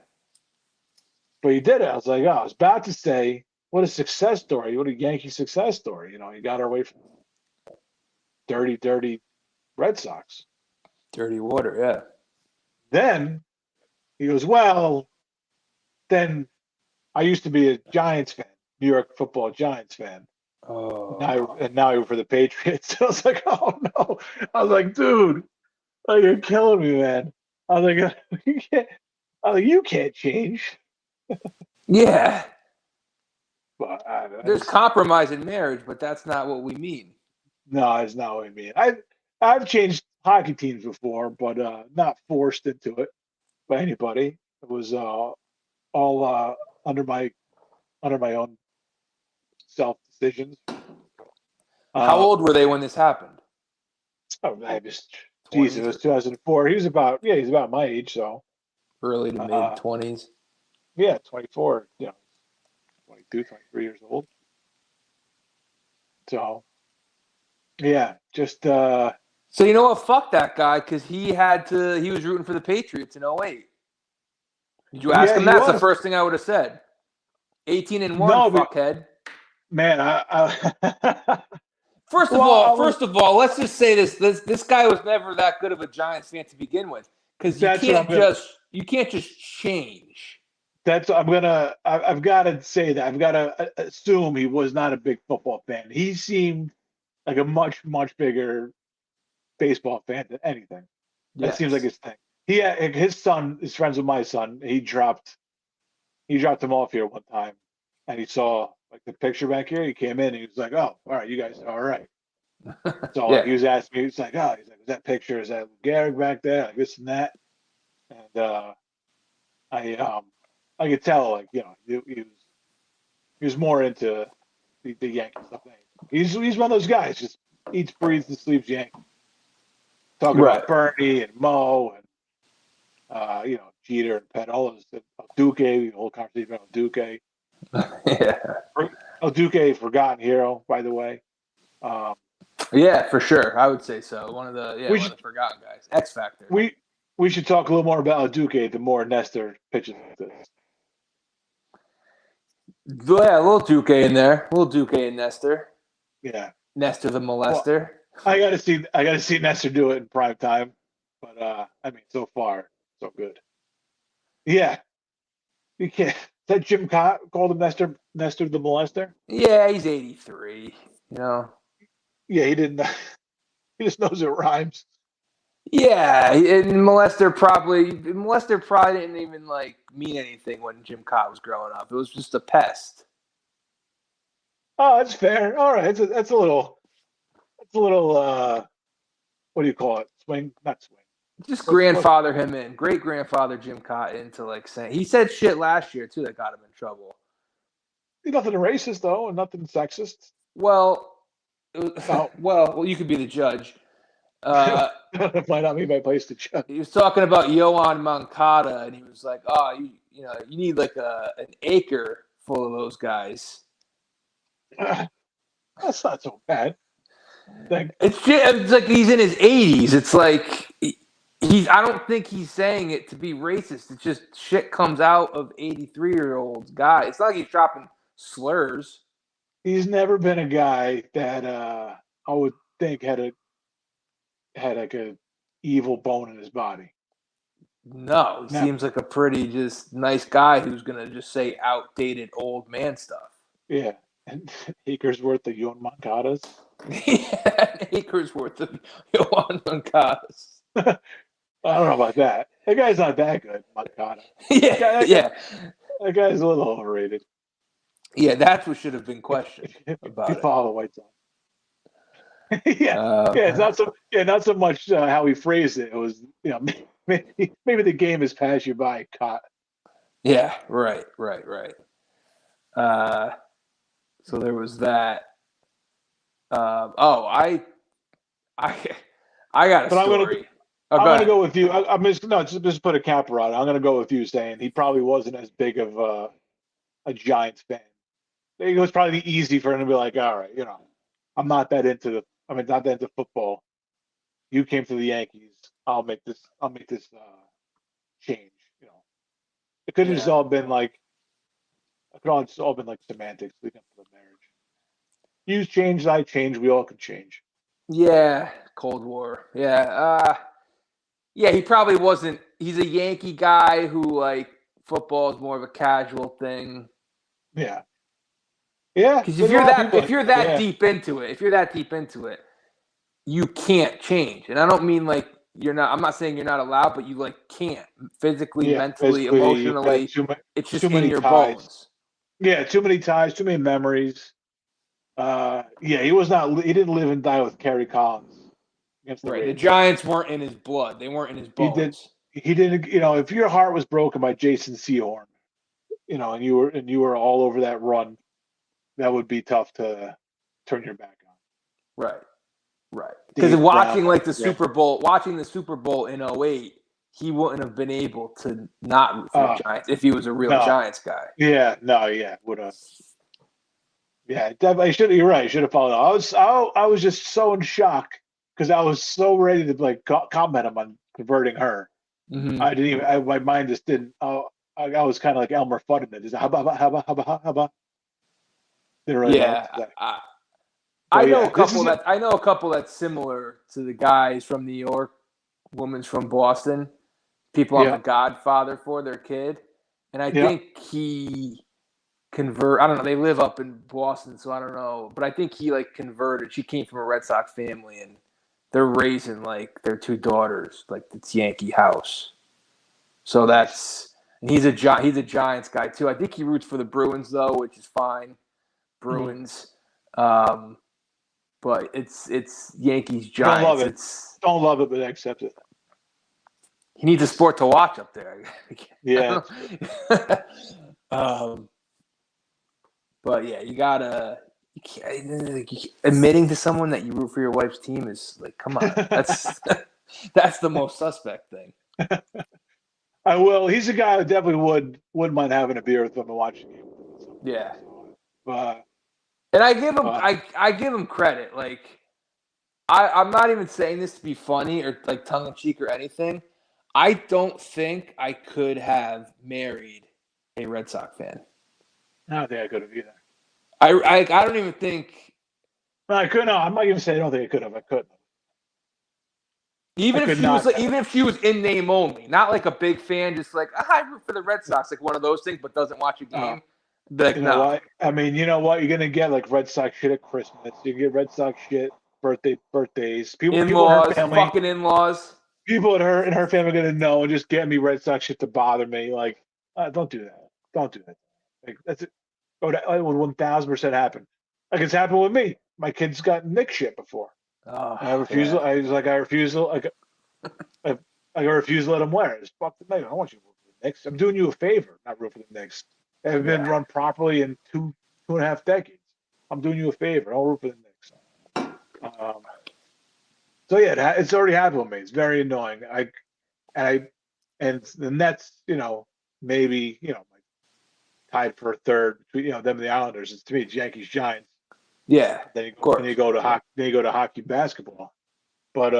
But you did it. I was like, I was about to say, what a success story! What a Yankee success story! You got her away from dirty, dirty Red Sox. Dirty water, yeah. Then he goes, well, then I used to be a Giants fan, New York Football Giants fan. Oh. Now you're for the Patriots. I was like, oh no! I was like, dude, like you're killing me, man. I was like, you can't change. Yeah. But There's compromise in marriage, but that's not what we mean. no, it's not what I mean. I've changed hockey teams before, but not forced into it by anybody. It was all under my own self decisions. How old were they when this happened? Oh, I just, geez, it was 2004. He's about my age, so early to mid 20s. Yeah, 24. 22, 23 years old. So, yeah, just So you know what? Fuck that guy, because he was rooting for the Patriots in 08. Did you ask him that? That's the first thing I would have said. 18-1, no, fuckhead. Man, First of all, let's just say this. This guy was never that good of a Giants fan to begin with, because you can't just change. I've got to say that. I've got to assume he was not a big football fan. He seemed like a much, much bigger baseball fan than anything. That seems like his thing. His son is friends with my son. He dropped him off here one time, and he saw like the picture back here. He came in and he was like, "Oh, all right, you guys are all right." So he was asking me, he's like, "Oh, is that picture? Is that Garrick back there? Like this and that?" And I could tell, like, he was more into the Yankee stuff. He's one of those guys, just eats, breathes, and sleeps Yankee. Talking about Bernie and Mo and Jeter and Penn, all those, Duque, the whole conversation about Duque. Yeah. Duque, forgotten hero, by the way. Yeah, for sure. I would say so. One of the forgotten guys. X Factor. We should talk a little more about Duque the more Nestor pitches this. Yeah, a little Duque in there. A little Duque and Nestor. Yeah. Nestor the molester. Well, I gotta see Nestor do it in prime time. But I mean, so far, so good. Yeah. You can't. Is that Jim Cott called him Nestor the molester? Yeah, he's 83. Yeah, he didn't. He just knows it rhymes. Yeah, and molester probably didn't even mean anything when Jim Cott was growing up. It was just a pest. Oh, that's fair. All right, that's a little. What do you call it? Swing, not swing. Just grandfather him in. Great grandfather Jim Cott into saying he said shit last year too that got him in trouble. Nothing racist though, and nothing sexist. Well, you could be the judge. Might not be my place to judge. He was talking about Yoan Moncada, and he was like, "Oh, you need an acre full of those guys." That's not so bad. It's like he's in his 80s. It's like I don't think he's saying it to be racist. It's just shit comes out of 83-year-old guy. It's not like he's dropping slurs. He's never been a guy that I would think had like a evil bone in his body. No, he seems like a pretty just nice guy who's gonna just say outdated old man stuff. Yeah, and acres worth of Yoan Moncadas. Yeah, an acre's worth of Yoan Moncadas. I don't know about that. That guy's not that good, Moncada. Yeah. That guy's a little overrated. Yeah, that's what should have been questioned about it. Follow the White Sox. It's not so much how he phrased it. It was, maybe the game has passed you by, caught. Yeah, right. So there was that. I got a story. Oh, I'm go gonna ahead. go with you. I'm just put a capper on it. I'm gonna go with you saying he probably wasn't as big of a Giants fan. It was probably easy for him to be like, all right, I'm not that into football. You came to the Yankees. I'll make this change. You know, it could have just Yeah. all been like, it could all just all been like semantics leading up to the marriage. You changed, I changed. We all could change. Yeah. Cold War. Yeah. Yeah, he probably wasn't. He's a Yankee guy who like football is more of a casual thing. Yeah, yeah. Because There's a lot of people if like you're that. that Yeah. deep into it, you can't change. And I don't mean like you're not. I'm not saying you're not allowed, but you like can't physically, Yeah, mentally, basically, you've got emotionally. It's just too in many your ties. bones. Yeah, too many ties, too many memories. Yeah, he was not. He didn't live and die with Kerry Collins against the Right. The Rays. Giants weren't in his blood. They weren't in his He did. bones. He didn't. You know, if your heart was broken by Jason Sehorn, and you were all over that run, that would be tough to turn your back on. Right. Right. Because Dave Brown, watching the Super Bowl in '08, he wouldn't have been able to not root for the uh, Giants if he was a real no, Giants guy. yeah, no, yeah, would have. Yeah, I should. You're right. I should have followed. I was just so in shock because I was so ready to like comment him on converting her. Mm-hmm. I didn't even. My mind just didn't. I was kind of like Elmer Fudd in it. Just haba. Didn't really know what Yeah. to say. I But know yeah, a couple that's similar to the guys from New York, women's from Boston, people I'm the yeah, godfather for their kid. And I yeah. think he I don't know, they live up in Boston, so I don't know. But I think he like converted. She came from a Red Sox family and they're raising like their two daughters, like it's Yankee house. So Nice. and he's a Giants guy too. I think he roots for the Bruins though, which is fine. Mhm. Bruins. Um, but it's Yankees Don't love Giants. it. It's Don't love it, but accept it. he needs a sport to watch up there. Yeah. But yeah, admitting to someone that you root for your wife's team is like, come on, that's the most suspect thing. I will. He's a guy who definitely wouldn't mind having a beer with him and watching him. Yeah, But and I give him credit. Like I'm not even saying this to be funny or like tongue in cheek or anything. I don't think I could have married a Red Sox fan. I don't think I could have either. I don't even think. No, I could. No, I'm not even saying I don't think I could have. I couldn't. I could not have. Even if she was in name only, not like a big fan, just like I root for the Red Sox, like one of those things, but doesn't watch a game. Be like, You know no. what? I mean, you know what? You're gonna get like Red Sox shit at Christmas. You get Red Sox shit birthdays. People in her In-laws, family, fucking in-laws. people in her family are gonna know and just get me Red Sox shit to bother me. Like, don't do that. Don't do that. Like that's it. Oh, that would 1,000% happen. Like it's happened with me. My kids got Nick shit before. Oh, I refuse. yeah. I was like, I refuse. I refuse to let them wear it. It's fuck the Knicks. I don't want you to root for the Knicks. I'm doing you a favor, not root for the Knicks. They have been run properly in two and a half decades. I'm doing you a favor. I'll root for the Knicks. So yeah, it's already happened with me. It's very annoying. And the Nets, maybe tied for a third between them and the Islanders. It's to me, it's Yankees Giants. Yeah, Then of course. you go to hockey. Then you go to hockey basketball. But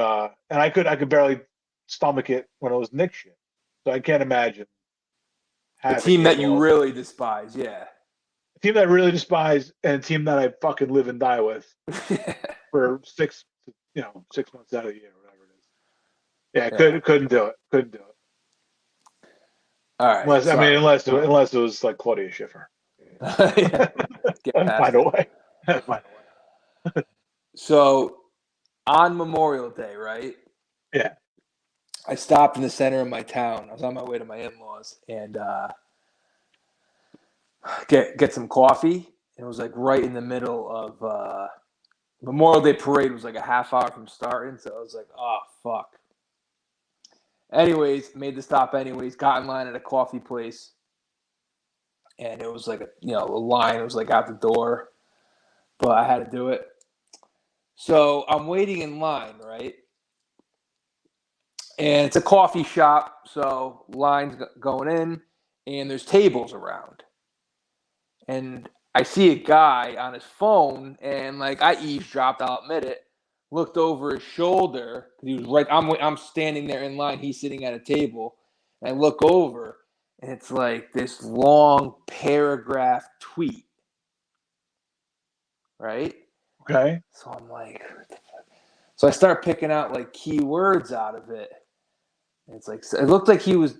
and I could barely stomach it when it was Knicks shit. So I can't imagine A having team that you in-laws. really despise, yeah. A team that I really despise and a team that I fucking live and die with for 6 months out of the year, whatever it is. Yeah, couldn't do it. Couldn't do it. All right. Unless it was like Claudia Schiffer. Find a way. Find a way. So on Memorial Day, right? Yeah. I stopped in the center of my town. I was on my way to my in-laws and get some coffee. And it was like right in the middle of Memorial Day parade was like a half hour from starting. So I was like, oh, fuck. Anyways, made the stop anyways, got in line at a coffee place. And it was like a line. It was like out the door. But I had to do it. So I'm waiting in line, right? And it's a coffee shop, so lines going in, and there's tables around. And I see a guy on his phone, and like I eavesdropped, I'll admit it. Looked over his shoulder. He was right. I'm standing there in line. He's sitting at a table. And I look over, and it's like this long paragraph tweet. Right? Okay. So I'm like, what the fuck? So I start picking out like keywords out of it. And it's like it looked like he was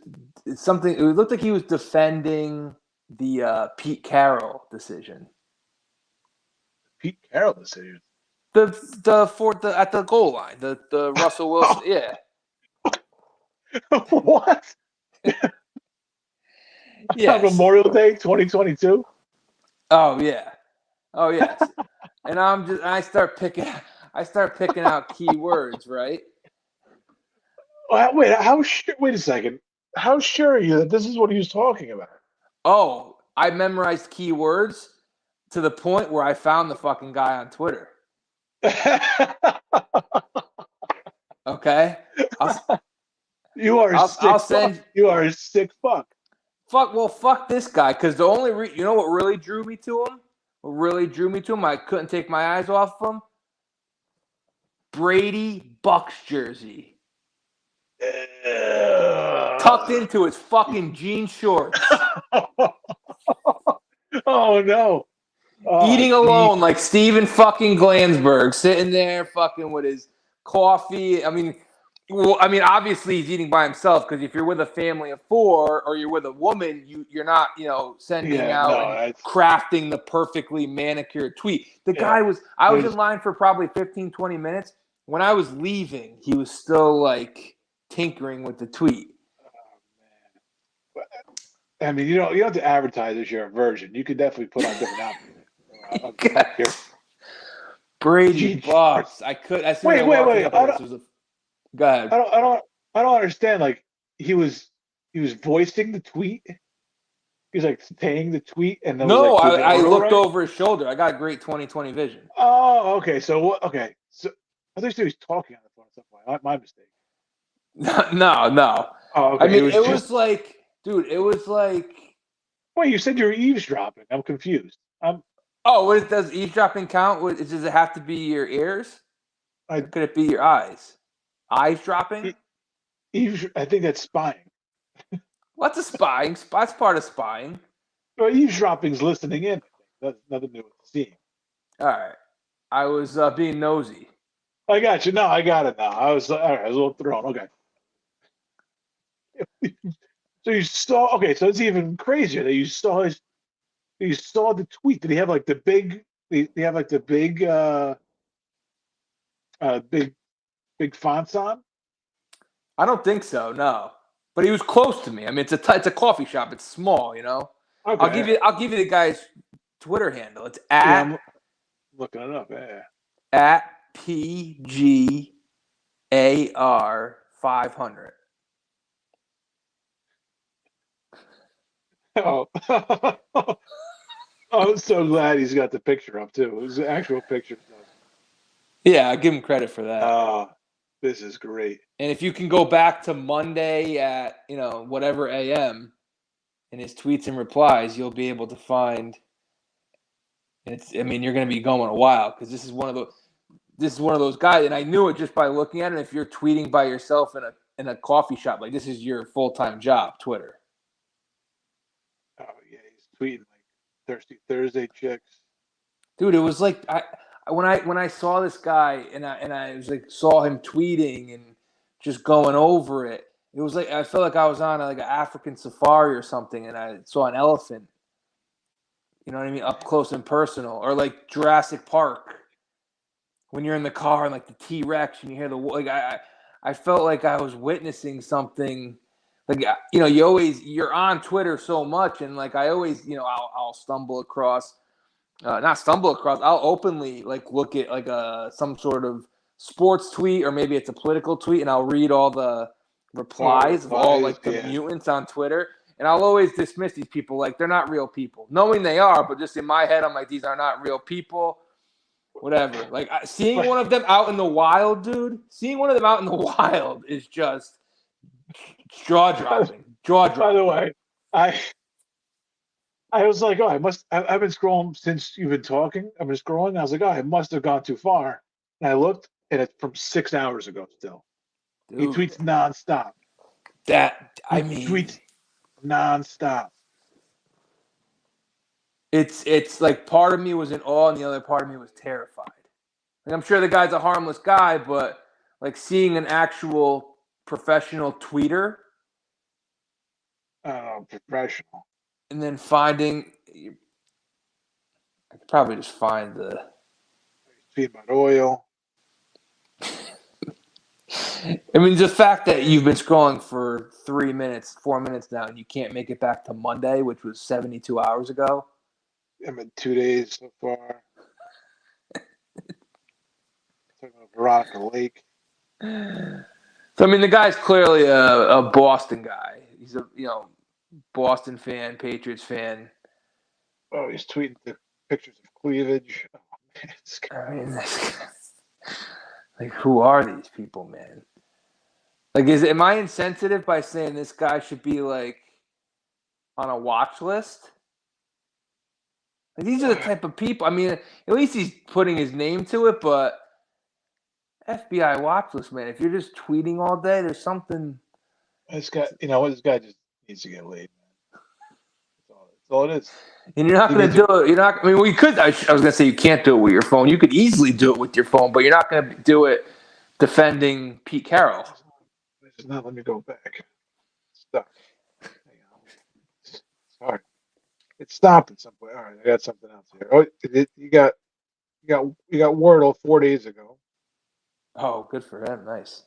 something. It looked like he was defending the Pete Carroll decision. Pete Carroll decision. The at the goal line, the Russell Wilson, yeah. What? Yeah. Memorial Day 2022. Oh yeah. Oh yes. And I start picking out keywords, right? Wait, wait a second. How sure are you that this is what he was talking about? Oh, I memorized keywords to the point where I found the fucking guy on Twitter. Okay. You are I'll send. You are a sick fuck. Fuck this guy. Because the only you know what really drew me to him? I couldn't take my eyes off of him. Brady Bucks jersey. Tucked into his fucking jean shorts. Oh no. Eating alone like Steven fucking Glansberg, sitting there fucking with his coffee. I mean, obviously he's eating by himself because if you're with a family of 4 or you're with a woman, you're not, sending out and crafting the perfectly manicured tweet. The guy I was in line for probably 15, 20 minutes. When I was leaving, he was still like tinkering with the tweet. Oh, man. I mean, you don't have to advertise as your version. You could definitely put on different outfits. Brady Bucks. I could. Wait. Go ahead. I don't understand. Like he was voicing the tweet. He was like saying the tweet, and no, I looked over his shoulder. I got great 20/20 vision. Oh, okay. So what? Okay, so I thought he was talking on the phone at some point. My mistake. No. Oh, okay. I mean, it was like, dude. It was like. Wait, you said you were eavesdropping. I'm confused. What does eavesdropping count? Does it have to be your ears? Or could it be your eyes? Eyes dropping? I think that's spying. What's a spying? That's part of spying. Well, eavesdropping's listening in. That's nothing new with seeing. All right. I was being nosy. I got you. No, I got it now. I was all right. I was a little thrown. Okay. So you saw. Okay, so it's even crazier that you saw the tweet. Did he have like the big? They have like the big, big fonts on. I don't think so. No, but he was close to me. I mean, it's a coffee shop. It's small, Okay. I'll give you the guy's Twitter handle. It's I'm looking it up. Yeah. At PGAR500. Oh. I'm so glad he's got the picture up too. It was an actual picture. Yeah, I give him credit for that. This is great. And if you can go back to Monday at whatever AM, in his tweets and replies, you'll be able to find. You're going to be going a while because this is one of those guys, and I knew it just by looking at it. If you're tweeting by yourself in a coffee shop, like this is your full-time job, Twitter. Oh yeah, he's tweeting like Thirsty Thursday chicks. Dude, it was like when I saw this guy and I was like saw him tweeting and just going over it. It was like I felt like I was on like an African safari or something, and I saw an elephant. You know what I mean? Up close and personal, or like Jurassic Park. When you're in the car and like the T-Rex and you hear I felt like I was witnessing something. Like you're on Twitter so much, and like I always I'll stumble across, I'll openly like look at like some sort of sports tweet or maybe it's a political tweet, and I'll read all the replies of all like the mutants on Twitter, and I'll always dismiss these people like they're not real people, knowing they are, but just in my head I'm like these are not real people. Whatever. Like seeing one of them out in the wild, dude. Seeing one of them out in the wild is just Jaw dropping. Jaw dropping. By the way, I was like, oh, I've been scrolling since you've been talking. I've been scrolling. I was like, oh, I must have gone too far. And I looked, and it's from 6 hours ago still. He Dude, tweets nonstop. I He mean, tweets nonstop. it's like part of me was in awe and the other part of me was terrified. Like, I'm sure the guy's a harmless guy, but like seeing an actual professional tweeter Professional. and then finding, I could probably just find the. Tweet about oil. I mean, the fact that you've been scrolling for 3 minutes, 4 minutes now, and you can't make it back to Monday, which was 72 hours ago. I'm in 2 days so far. Talking about Veronica Lake. So I mean, the guy's clearly a Boston guy. He's a Boston fan, Patriots fan. Oh, he's tweeting the pictures of cleavage. Oh, man, I mean, like, who are these people, man? Like, am I insensitive by saying this guy should be like on a watch list? Like, these are the type of people. I mean, at least he's putting his name to it, but FBI watch list, man. If you're just tweeting all day, there's something. This guy, this guy just needs to get laid, man. That's all it is. And you're not going to do it. You're not. I mean, we could. I was going to say you can't do it with your phone. You could easily do it with your phone, but you're not going to do it defending Pete Carroll. This is not. Let me go back. It's stuck. Hang on. Sorry. It stopped at some point. All right, I got something else here. Oh, you got Wordle 4 days ago. Oh, good for him. Nice.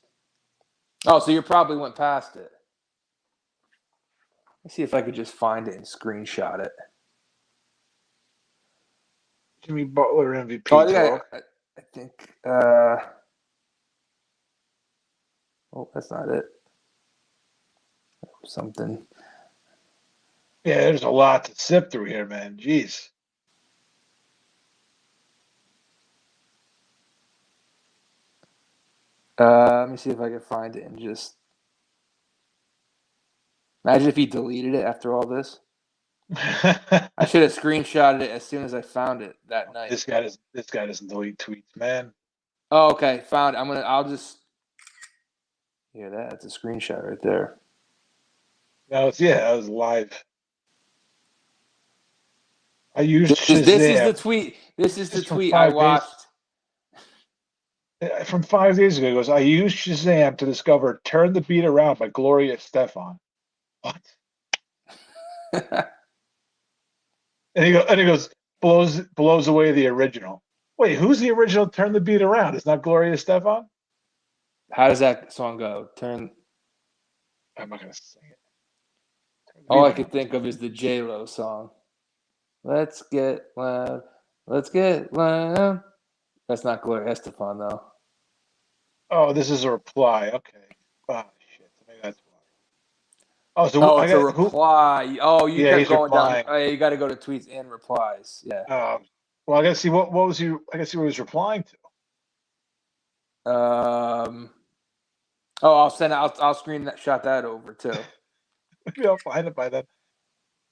Oh, so you probably went past it. Let's see if I could just find it and screenshot it. Jimmy Butler MVP. Oh, I think. Oh, that's not it. Something. Yeah, there's a lot to sift through here, man. Jeez. Let me see if I can find it and just. Imagine if he deleted it after all this. I should have screenshotted it as soon as I found it that night. This guy doesn't delete tweets, man. Oh, okay. Found it. I'll just. Yeah, that's a screenshot right there. That was live. I used This is the tweet. This is the tweet I watched. From 5 days ago, he goes, I used Shazam to discover Turn the Beat Around by Gloria Estefan. What? and he goes, blows away the original. Wait, who's the original Turn the Beat Around? It's not Gloria Estefan? How does that song go? I'm not going to sing it. All I could think of is the J-Lo song. Let's get loud. Let's get loud. That's not Gloria Estefan, though. Oh, this is a reply. Okay. Oh, shit. Maybe that's why. Oh, so it's a reply. You kept going replying. down. Oh, yeah, you got to go to tweets and replies. Yeah. Well, I got to see what was he. I got to see what he was replying to. I'll send. I'll screenshot that over too. Maybe I'll find it by then.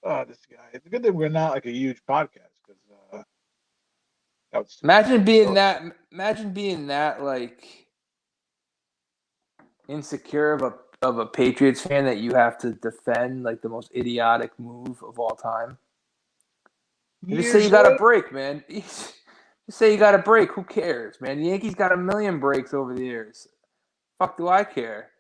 Oh, this guy. It's a good thing we're not like a huge podcast because. Imagine being that like insecure of a Patriots fan that you have to defend like the most idiotic move of all time. Just say you got a break, man. Just say you got a break. Who cares, man? The Yankees got a million breaks over the years. Fuck do I care?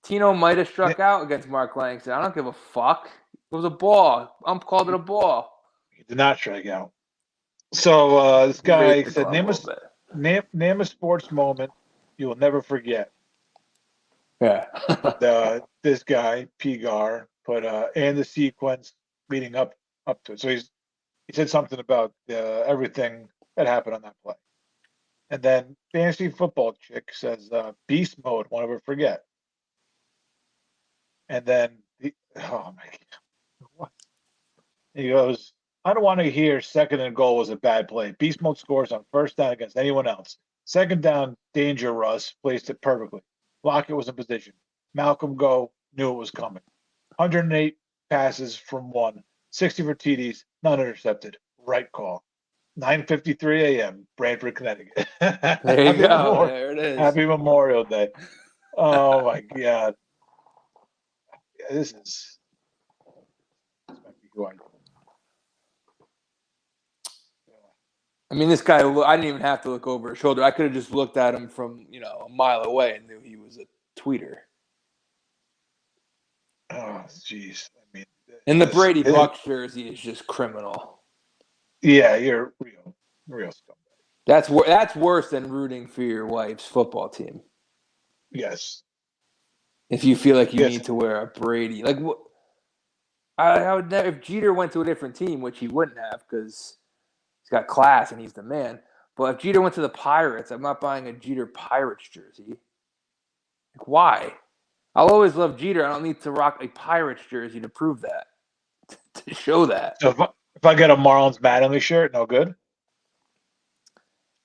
Tino might have struck out against Mark Langston. I don't give a fuck. It was a ball. Called it a ball. He did not strike out. So this guy said, name a sports moment you will never forget. Yeah. This guy, Pigar, put and the sequence leading up to it. So he said something about everything that happened on that play. And then fantasy football chick says beast mode, won't ever forget. And then oh my god. What? He goes, I don't want to hear second and goal was a bad play. Beast mode scores on first down against anyone else. Second down, danger Russ placed it perfectly. Lockett was in position. Malcolm Go knew it was coming. 108 passes from one, 60 for TDs, none intercepted. Right call. 9:53 a.m. Branford, Connecticut. There you go. There it is. Happy Memorial Day. Oh my God. This might be who I. I mean, this guy, I didn't even have to look over his shoulder. I could have just looked at him from, a mile away and knew he was a tweeter. Oh, jeez. I mean, and the Brady Buck jersey is just criminal. Yeah, you're real scumbag. That's worse than rooting for your wife's football team. Yes. If you feel like you need to wear a Brady, like I would never. If Jeter went to a different team, which he wouldn't have, because he's got class and he's the man. But if Jeter went to the Pirates, I'm not buying a Jeter Pirates jersey. Like, why? I'll always love Jeter. I don't need to rock a Pirates jersey to prove that, to show that. So if I get a Marlins Mattingly shirt, no good?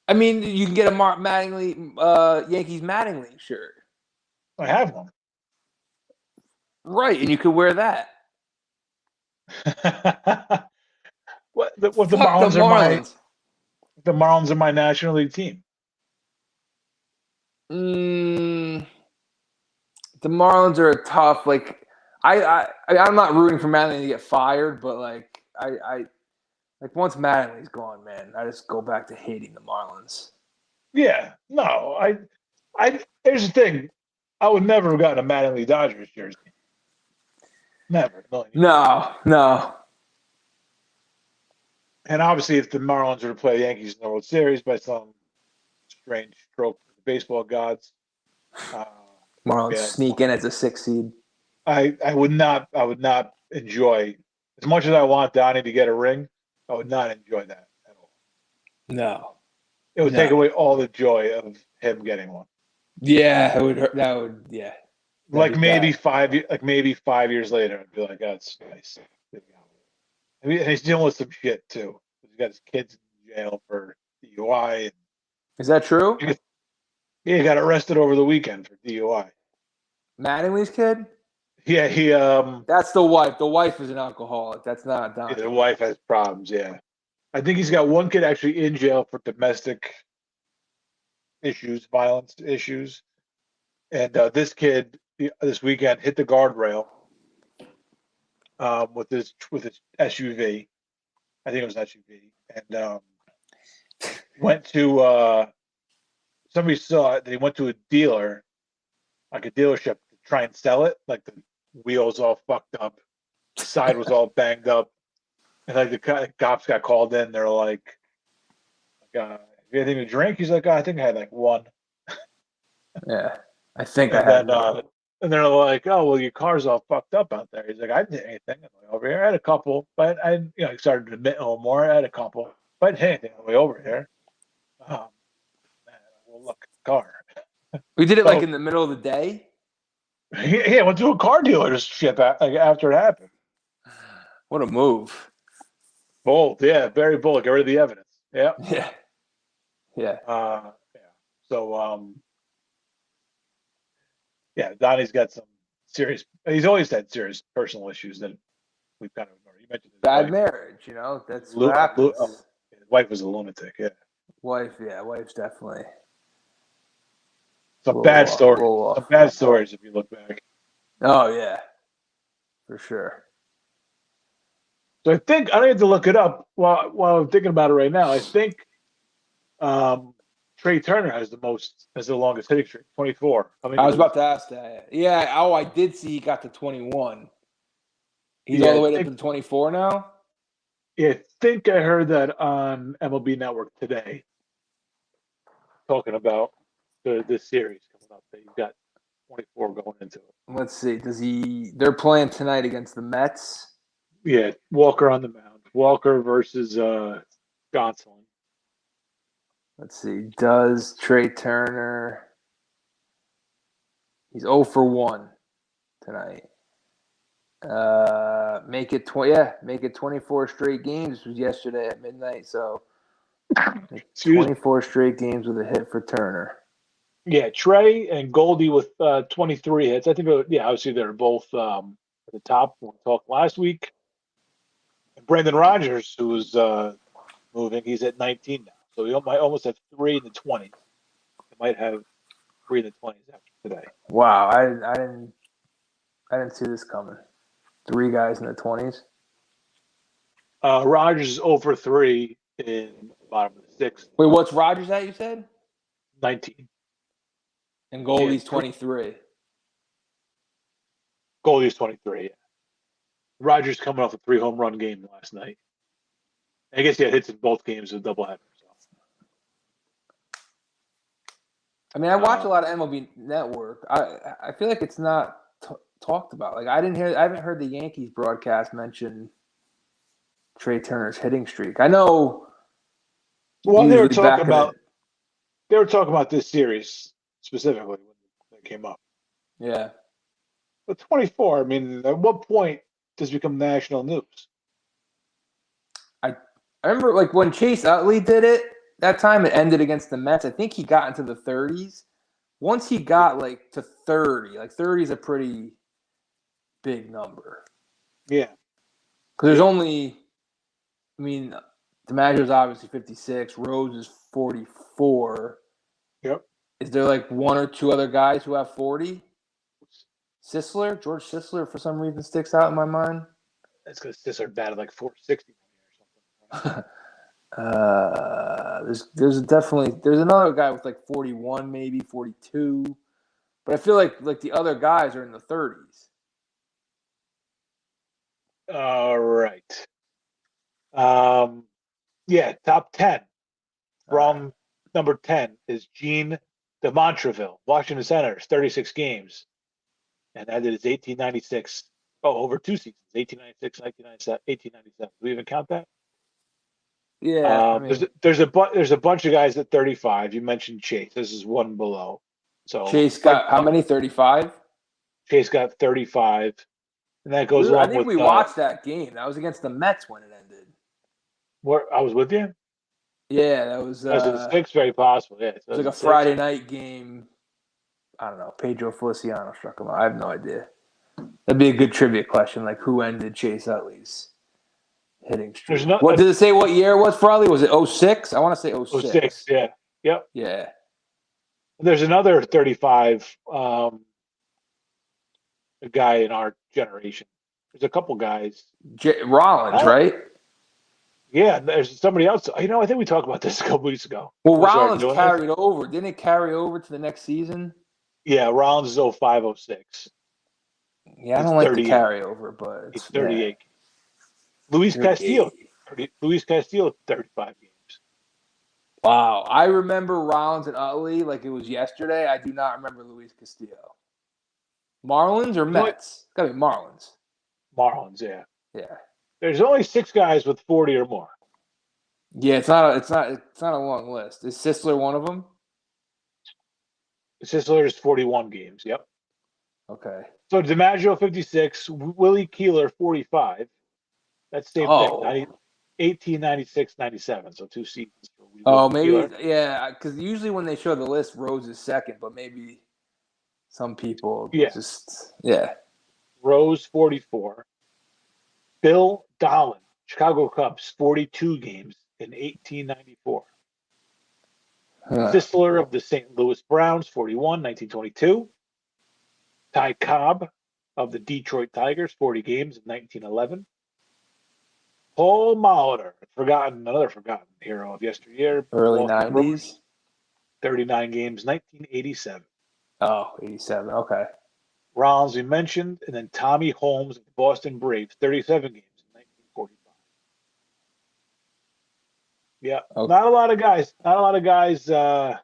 I mean, you can get a Yankees Mattingly shirt. I have one. Right, and you could wear that. What the Marlins are the Marlins are my National League team. The Marlins are a tough. Like I'm not rooting for Mattingly to get fired, but I once Mattingly's gone, man, I just go back to hating the Marlins. Yeah, no, I here's the thing, I would never have gotten a Mattingly Dodgers jersey. Never. No. And obviously, if the Marlins were to play the Yankees in the World Series by some strange stroke of the baseball gods, Marlins sneak in as a 6th seed. I would not enjoy, as much as I want Donnie to get a ring, I would not enjoy that at all. No. It would take away all the joy of him getting one. Yeah, it would hurt. That would, yeah. Maybe 5 years later, I'd be like, that's nice. I mean, he's dealing with some shit too. He's got his kids in jail for DUI. Is that true? He got arrested over the weekend for DUI. Mattingly's kid? Yeah, he. That's the wife. The wife is an alcoholic. That's not Don. Yeah, the wife has problems. Yeah, I think he's got one kid actually in jail for domestic issues, violence issues, and this kid this weekend hit the guardrail with his SUV. I think it was an SUV, and went to somebody saw it. They went to a dealer, like a dealership, to try and sell it. Like the wheels all fucked up, the side was all banged up, and like the cops got called in. They're like, "You anything to drink?" He's like, "I think I had like one." Yeah, I think I had. And they're like, "Oh, well, your car's all fucked up out there." He's like, "I didn't hit anything on the way over here. I had a couple, but I started to admit a little more. I had a couple, but I didn't hit anything on the way over here." Oh, man, well, look, car. We did it like in the middle of the day. Yeah, went to a car dealership after it happened. What a move! Bold, yeah, very bold. Get rid of the evidence. Yeah, yeah. So, yeah, Donnie's got some serious. He's always had serious personal issues that we've kind of ignored. You mentioned his bad wife. marriage. That's what happens. His wife was a lunatic. Yeah. Wife's definitely. Some bad stories. Some bad stories if you look back. Oh yeah, for sure. So I think I don't have to look it up while I'm thinking about it right now. I think Trey Turner has the longest hitting streak, 24. I was about to ask that. Yeah. Oh, I did see he got to 21. He's all the way up to 24 now? Yeah, I think I heard that on MLB Network today, talking about this series coming up. That he's got 24 going into it. Let's see. They're playing tonight against the Mets. Yeah, Walker on the mound. Walker versus Gonsolin. Let's see. Does Trey Turner? He's 0 for 1 tonight. Make it 24 straight games. This was yesterday at midnight. So 24 straight games with a hit for Turner. Yeah, Trey and Goldie with 23 hits. I think, obviously they're both at the top when we talked last week. And Brandon Rogers, who's moving, he's at 19 now. So he might almost have three in the 20s. He might have three in the 20s after today. Wow, I didn't see this coming. 3 guys in the 20s. Rogers is over 3 in the bottom of the 6th. Wait, what's Rogers at? You said 19. and Goldie's 23. Goldie's 23. Yeah. Rogers coming off a 3 home run game last night. I guess he had hits in both games of doubleheader. So. I mean, I watch a lot of MLB Network. I feel like it's not talked about. Like I haven't heard the Yankees broadcast mention Trey Turner's hitting streak. I know. Well, they were talking about this series specifically when it came up. Yeah. But 24. I mean, at what point does it become national news? I remember like when Chase Utley did it. That time it ended against the Mets. I think he got into the 30s. Once he got like to 30, like 30 is a pretty big number. Yeah. Because there's only, I mean, DiMaggio's obviously 56. Rose is 44. Yep. Is there like 1 or 2 other guys who have 40? George Sisler, for some reason, sticks out in my mind. That's because Sisler batted like 460 or something. There's another guy with like 41, maybe 42, but I feel like the other guys are in the 30s. All right. Yeah, top 10 from number 10 is Gene de Montreville, Washington Senators, 36 games, and that is 1896. Oh, over 2 seasons, 1896, 1997, 1897. Do we even count that? Yeah, there's a bunch of guys at 35. You mentioned Chase. This is one below. So Chase got how many? 35. Chase got 35, and that goes along with. I think we watched that game. That was against the Mets when it ended. Where I was with you. Yeah, that was. That was in the 6th, very possible. Yeah, it was like a Friday night game. I don't know. Pedro Feliciano struck him out. I have no idea. That'd be a good trivia question. Like, who ended Chase Utley's hitting streak? What did it say? What year it was for Utley? Was it 06? I want to say 06. 06, yeah. Yep. Yeah. There's another 35, a guy in our generation. There's a couple guys. Rollins, right? Yeah, there's somebody else. I think we talked about this a couple weeks ago. Well, Rollins carried over. Didn't it carry over to the next season? Yeah, Rollins is 05, 06. Yeah, I don't like the carryover, but it's 38. Yeah. Luis Castillo, 35 games. Wow. I remember Rollins and Utley like it was yesterday. I do not remember Luis Castillo. Marlins or Mets? It's got to be Marlins. Marlins, yeah. Yeah. There's only 6 guys with 40 or more. Yeah, it's not a long list. Is Sisler one of them? Sisler is 41 games. Yep. Okay. So DiMaggio 56, Willie Keeler 45. That's the same thing. 1896, 97. So 2 seasons for Willie maybe Keeler. Yeah, because usually when they show the list, Rose is second, but maybe some people just Rose 44. Bill Dolan, Chicago Cubs, 42 games in 1894. Sisler of the St. Louis Browns, 41, 1922. Ty Cobb of the Detroit Tigers, 40 games in 1911. Paul Molitor, another forgotten hero of yesteryear. Early 90s. 39 games, 1987. Oh, 87, okay. Rollins, we mentioned, and then Tommy Holmes of the Boston Braves, 37 games in 1945. Yeah, okay. Not a lot of guys. And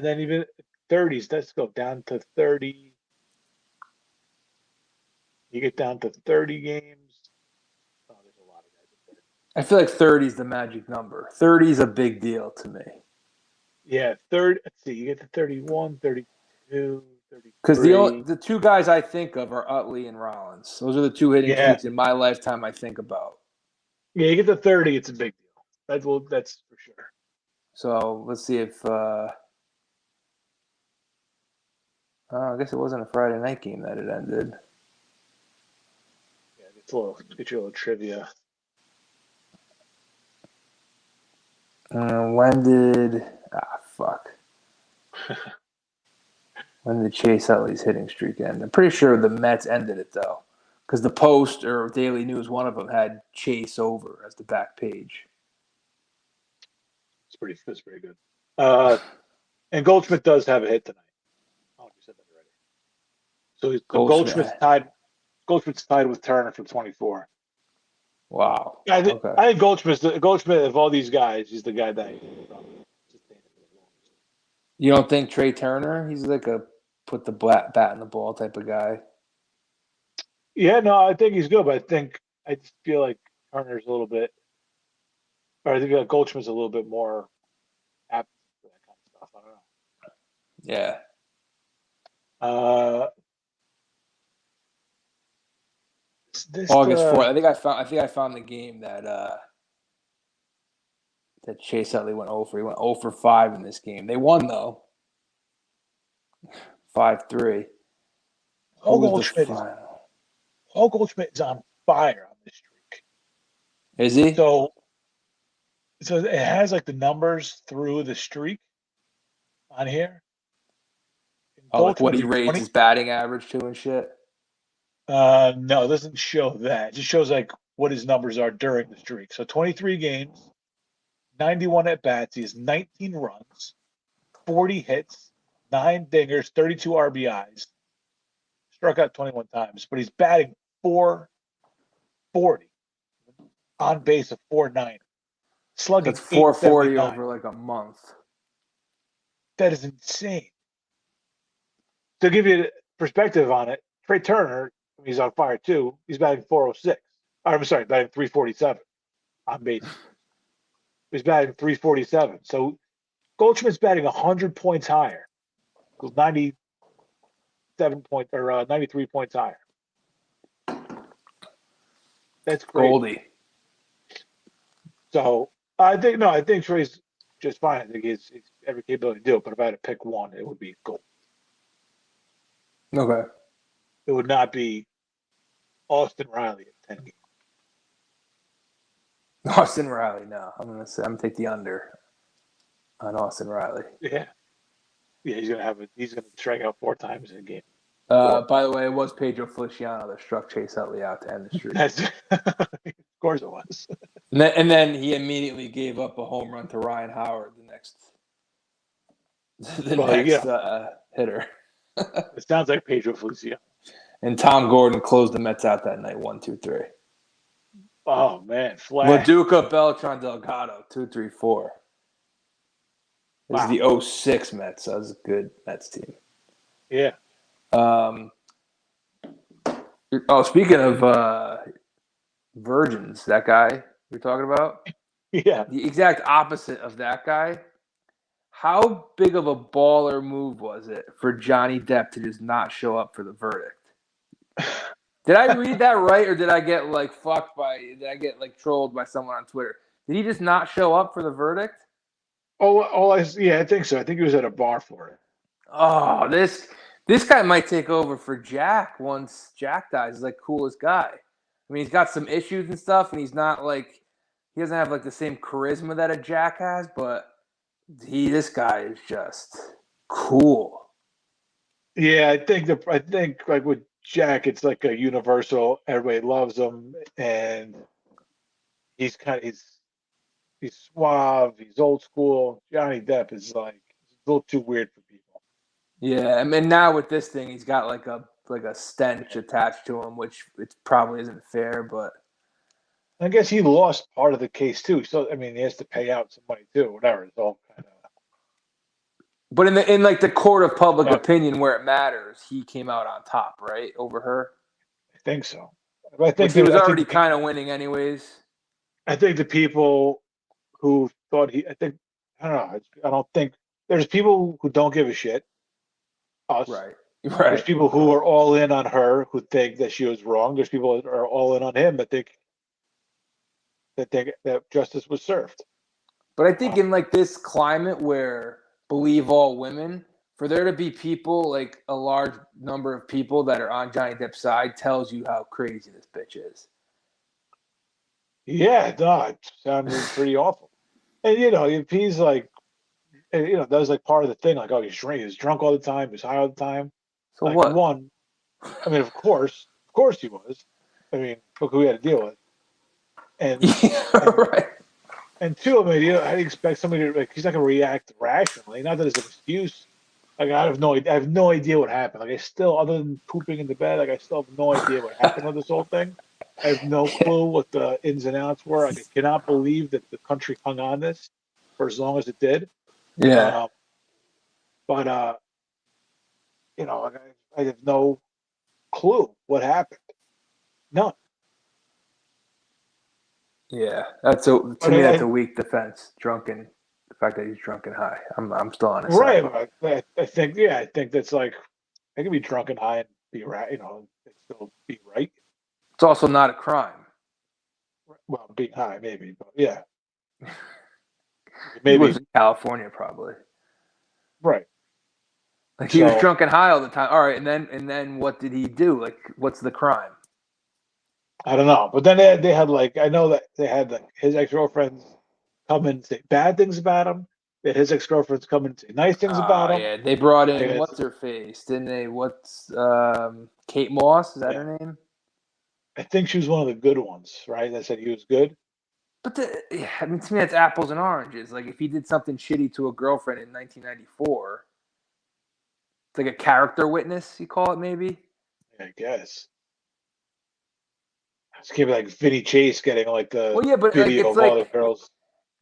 then even 30s, let's go down to 30. You get down to 30 games. Oh, there's a lot of guys at 30. I feel like 30 is the magic number. 30 is a big deal to me. Yeah, let's see, you get to 31, 32. Because the 2 guys I think of are Utley and Rollins. Those are the 2 hitting streaks in my lifetime I think about. Yeah, you get to 30, it's a big deal. That's for sure. So let's see if I guess it wasn't a Friday night game that it ended. Yeah, get you a little trivia. When did fuck? When did Chase Utley's hitting streak end? I'm pretty sure the Mets ended it though, because the Post or Daily News, one of them had Chase over as the back page. That's pretty good. And Goldschmidt does have a hit tonight. Oh, you said that already. So Goldschmidt's tied with Turner for 24. Wow. I think Okay. I think Goldschmidt of all these guys, he's the guy that. You don't think Trey Turner? He's like a put the bat in the ball type of guy. Yeah, no, I think he's good, but I just feel like Turner's a little bit, or I think that Goldschmidt's a little bit more apt for that kind of stuff. I don't know. Yeah. August 4th. I think I found the game that Chase Utley went 0 for. He went 0 for 5 in this game. They won though. 5-3. Paul Goldschmidt is on fire on this streak. Is he? So it has like the numbers through the streak on here. Oh, like what he raised his batting average to and shit? No, it doesn't show that. It just shows like what his numbers are during the streak. So 23 games, 91 at bats. He has 19 runs, 40 hits, 9 dingers, 32 RBIs. Struck out 21 times, but he's batting 440, on base of 490, slugging. That's 440 over like a month. That is insane. To give you perspective on it, Trey Turner, he's on fire too. He's batting 406. I'm sorry, batting 347 on base. He's batting 347. So Goldschmidt's batting 100 points higher. 93 points higher. That's great. Goldie. So I think Trey's just fine. I think he's every capability to do it. But if I had to pick one, it would be Gold. Okay. It would not be Austin Riley at 10 games. Austin Riley, no. I'm gonna take the under on Austin Riley. Yeah, he's gonna strike out 4 times in a game. By the way, it was Pedro Feliciano that struck Chase Utley out to end the streak. Of course it was. And then he immediately gave up a home run to Ryan Howard, the next hitter. It sounds like Pedro Feliciano. And Tom Gordon closed the Mets out that night, 1-2-3. Oh man, flag. Laduca, Beltran, Delgado, 2-3-4. This is the 06 Mets. So that was a good Mets team. Yeah. Speaking of virgins, that guy you're talking about? Yeah. The exact opposite of that guy. How big of a baller move was it for Johnny Depp to just not show up for the verdict? Did I read that right, or did I get trolled by someone on Twitter? Did he just not show up for the verdict? I think so. I think he was at a bar for it. Oh, this guy might take over for Jack once Jack dies. He's like coolest guy. I mean, he's got some issues and stuff, and he doesn't have like the same charisma that a Jack has, but this guy is just cool. Yeah, I think like with Jack, it's like a universal. Everybody loves him, and he's suave. He's old school. Johnny Depp is like a little too weird for people. Yeah, I mean now with this thing, he's got like a stench attached to him, which it probably isn't fair, but I guess he lost part of the case too. So I mean, he has to pay out some money too. Whatever. It's all kind of. But in like the court of public opinion where it matters, he came out on top, right, over her. I think so. I think he was already kind of winning anyways. I think the people who thought I don't know. I don't think there's people who don't give a shit. Us. Right. There's people who are all in on her who think that she was wrong. There's people that are all in on him that think that justice was served. But I think in like this climate where believe all women, for there to be people, like a large number of people that are on Johnny Depp's side tells you how crazy this bitch is. Yeah, no, it sounded pretty awful. And if he's like, that was like part of the thing. Like, oh, he's drunk all the time. He's high all the time. So Like, what? one, I mean, of course he was. I mean, look who we had to deal with. And Right. and two, I mean, how do you expect somebody to he's not gonna react rationally? Not that it's an excuse. Like, I have no idea what happened. Like, I still, other than pooping in the bed, like I still have no idea what happened with this whole thing. I have no clue what the ins and outs were. Like, I cannot believe that the country hung on this for as long as it did. Yeah. But like, I have no clue what happened. None. Yeah. That's a weak defense. The fact that he's drunk and high. I'm still on his Right. side. I think that's like, I can be drunk and high and be right, and still be right. It's also not a crime. Well, being high, maybe, but yeah. He Maybe. lives in California, probably. Right. Like, he was drunk and high all the time. All right, and then what did he do? Like, what's the crime? I don't know. But then they had like, I know that they had like his ex-girlfriends come and say bad things about him. They had his ex-girlfriends come and say nice things about him. Yeah, they brought in guess. what's her face, didn't they? What's Kate Moss? Is that her name? I think she was one of the good ones, right? That said he was good. But to me, that's apples and oranges. Like, if he did something shitty to a girlfriend in 1994, it's like a character witness, you call it, maybe. I guess. It's gonna be like Vinny Chase getting like the video of all the girls.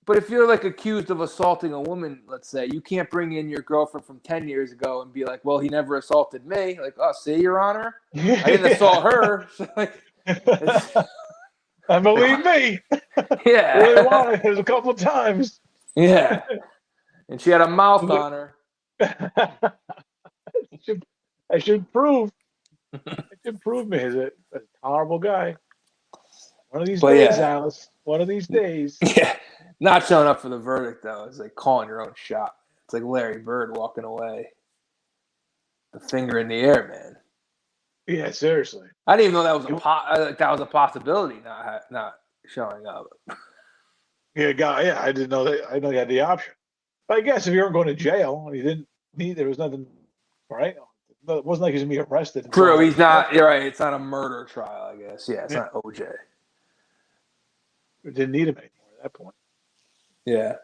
But if you're like accused of assaulting a woman, let's say, you can't bring in your girlfriend from 10 years ago and be like, well, he never assaulted me. Like, oh, see, Your Honor? I didn't assault her. So, like, I believe me. Yeah. Really wanted it a couple times. Yeah. And she had a mouth on her. I should prove me as a horrible guy. One of these days, Alice. One of these days. Yeah. Not showing up for the verdict, though, is like calling your own shot. It's like Larry Bird walking away. The finger in the air, man. Yeah, seriously. I didn't even know that was a possibility, not showing up. Yeah, I didn't know that. I know you had the option. But I guess if you weren't going to jail, you didn't need. There was nothing, right? It wasn't like he was going to be arrested. True, he's not. You're right. It's not a murder trial, I guess. Yeah, it's not OJ. We didn't need him anymore at that point. Yeah.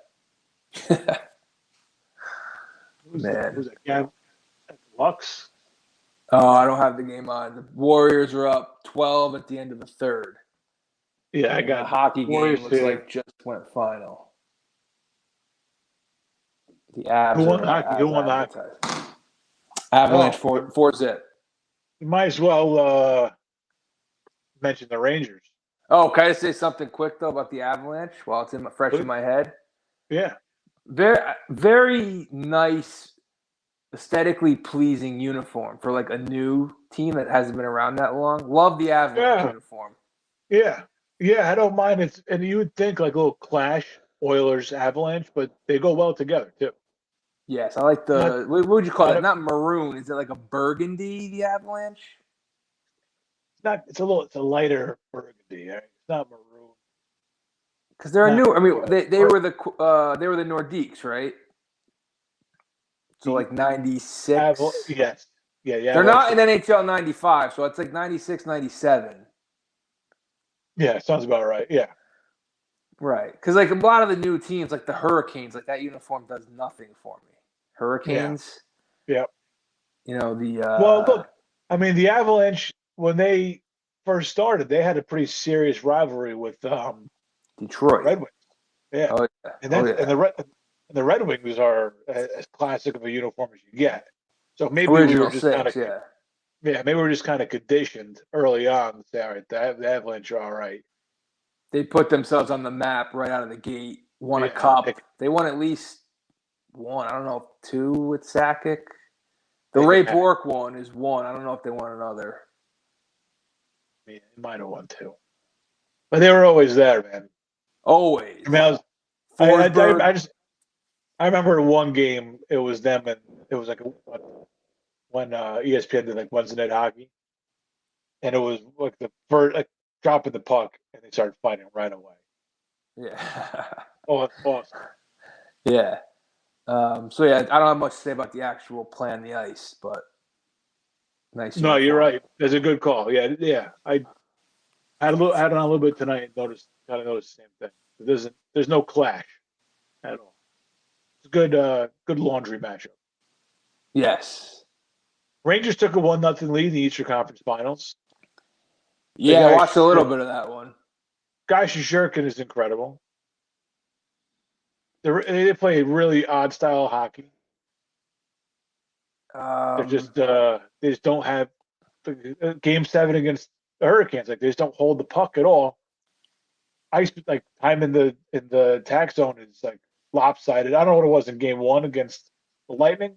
Who's that guy? Lux. Oh, I don't have the game on. The Warriors are up 12 at the end of the third. Yeah, I got the hockey Warriors game. Looks like just went final. The Avs. Who won hockey? Who won hockey? Avalanche 4-zip. You might as well mention the Rangers. Oh, can I say something quick though about the Avalanche while it's fresh in my head? Yeah. Very, very nice, aesthetically pleasing uniform for like a new team that hasn't been around that long. Love the Avalanche uniform. Yeah. Yeah, I don't mind it. And you would think like a little clash, Oilers, Avalanche, but they go well together too. Yes, I like what would you call it? Not maroon. Is it like a burgundy, the Avalanche? It's a lighter burgundy. Right? It's not maroon. Because they're new. I mean, they were the Nordiques, right? So like 96. Yes. Yeah. They're not in NHL 95, so it's like 96, 97. Yeah, sounds about right. Yeah. Right. Because like a lot of the new teams, like the Hurricanes, like that uniform does nothing for me. Hurricanes. Yeah. Well, look, I mean, the Avalanche, when they first started, they had a pretty serious rivalry with Detroit Red Wings. Yeah. Oh, yeah. And the Red Wings are as classic of a uniform as you get. So maybe we were just maybe we're just kind of conditioned early on to say, all right, the Avalanche are all right. They put themselves on the map right out of the gate. Won a cup. They won at least one. I don't know if two with Sakic. The Ray Bourque one is one. I don't know if they won another. I mean, they might have won two. But they were always there, man. Always. I mean, I remember one game. It was them, and it was like when ESPN did like Wednesday Night Hockey, and it was like the first like dropping the puck, and they started fighting right away. Yeah. Oh, it's awesome. Yeah. So yeah, I don't have much to say about the actual play on the ice, but nice No, you're uniform. right. That's a good call. Yeah, yeah. I had it on a little bit tonight and kind of noticed the same thing. There's no clash at all. It's a good laundry matchup. Yes. Rangers took a 1-0 lead in the Eastern Conference Finals. Yeah, I watched a little bit of that one. Guy Shesterkin is incredible. They play really odd style hockey. They just don't have game 7 against the Hurricanes. Like they just don't hold the puck at all. Ice like time in the attack zone is like lopsided. I don't know what it was in game 1 against the Lightning,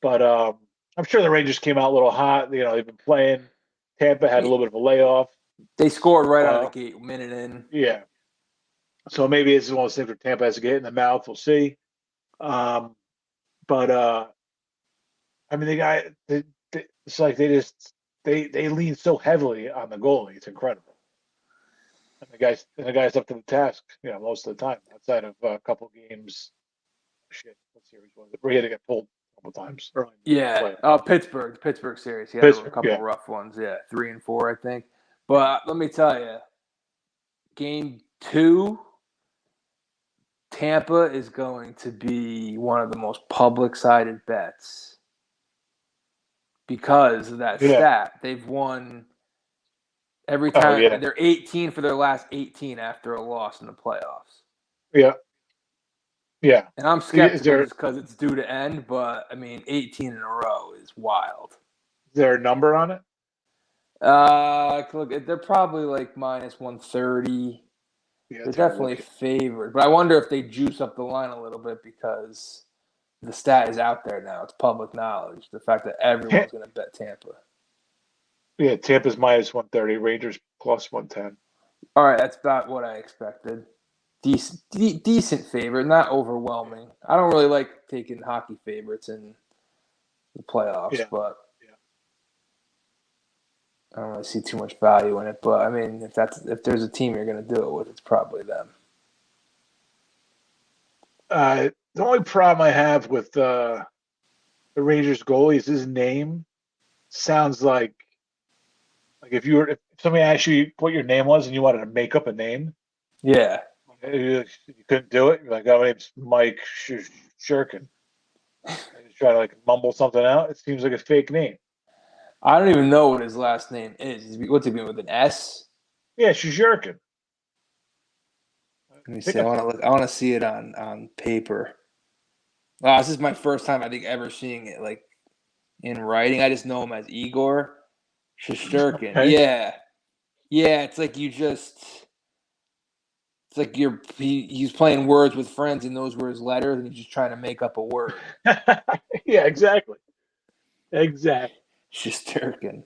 but I'm sure the Rangers came out a little hot. You know, they've been playing. Tampa had a little bit of a layoff. They scored right out of the gate, minute in. Yeah. So maybe it's one of those things where Tampa has to get hit in the mouth. We'll see. But I mean, it's like they lean so heavily on the goalie. It's incredible. And the guys up to the task, most of the time, outside of a couple games. Shit, what series was it? We had to get pulled a couple times early. Yeah. Pittsburgh, the Pittsburgh series. He had a couple rough ones. Yeah, 3 and 4, I think. But let me tell you, game 2, Tampa is going to be one of the most public-sided bets because of that stat. They've won every time. They're 18 for their last 18 after a loss in the playoffs. Yeah. Yeah. And I'm skeptical because it's due to end, but I mean, 18 in a row is wild. Is there a number on it? Look, they're probably like minus 130. Yeah, they're definitely favored, but I wonder if they juice up the line a little bit because the stat is out there now. It's public knowledge. The fact that everyone's going to bet Tampa. Yeah, Tampa's minus 130, Rangers plus 110. All right, that's about what I expected. Decent favorite, not overwhelming. I don't really like taking hockey favorites in the playoffs, but I don't really see too much value in it. But I mean, if there's a team you're going to do it with, it's probably them. The only problem I have with the Rangers goalie is his name sounds like if somebody asked you what your name was and you wanted to make up a name. Yeah. You couldn't do it. You're like, oh, my name's Mike Shirkin. And you try to like mumble something out. It seems like a fake name. I don't even know what his last name is. What's it begin with, an S? Yeah, Shirkin. Let me see. I want to see it on paper. Wow, this is my first time I think ever seeing it like in writing. I just know him as Igor Shesterkin. Okay. Yeah. It's like It's like he's playing words with friends, and those were his letters, and he's just trying to make up a word. Yeah, exactly. Shesterkin.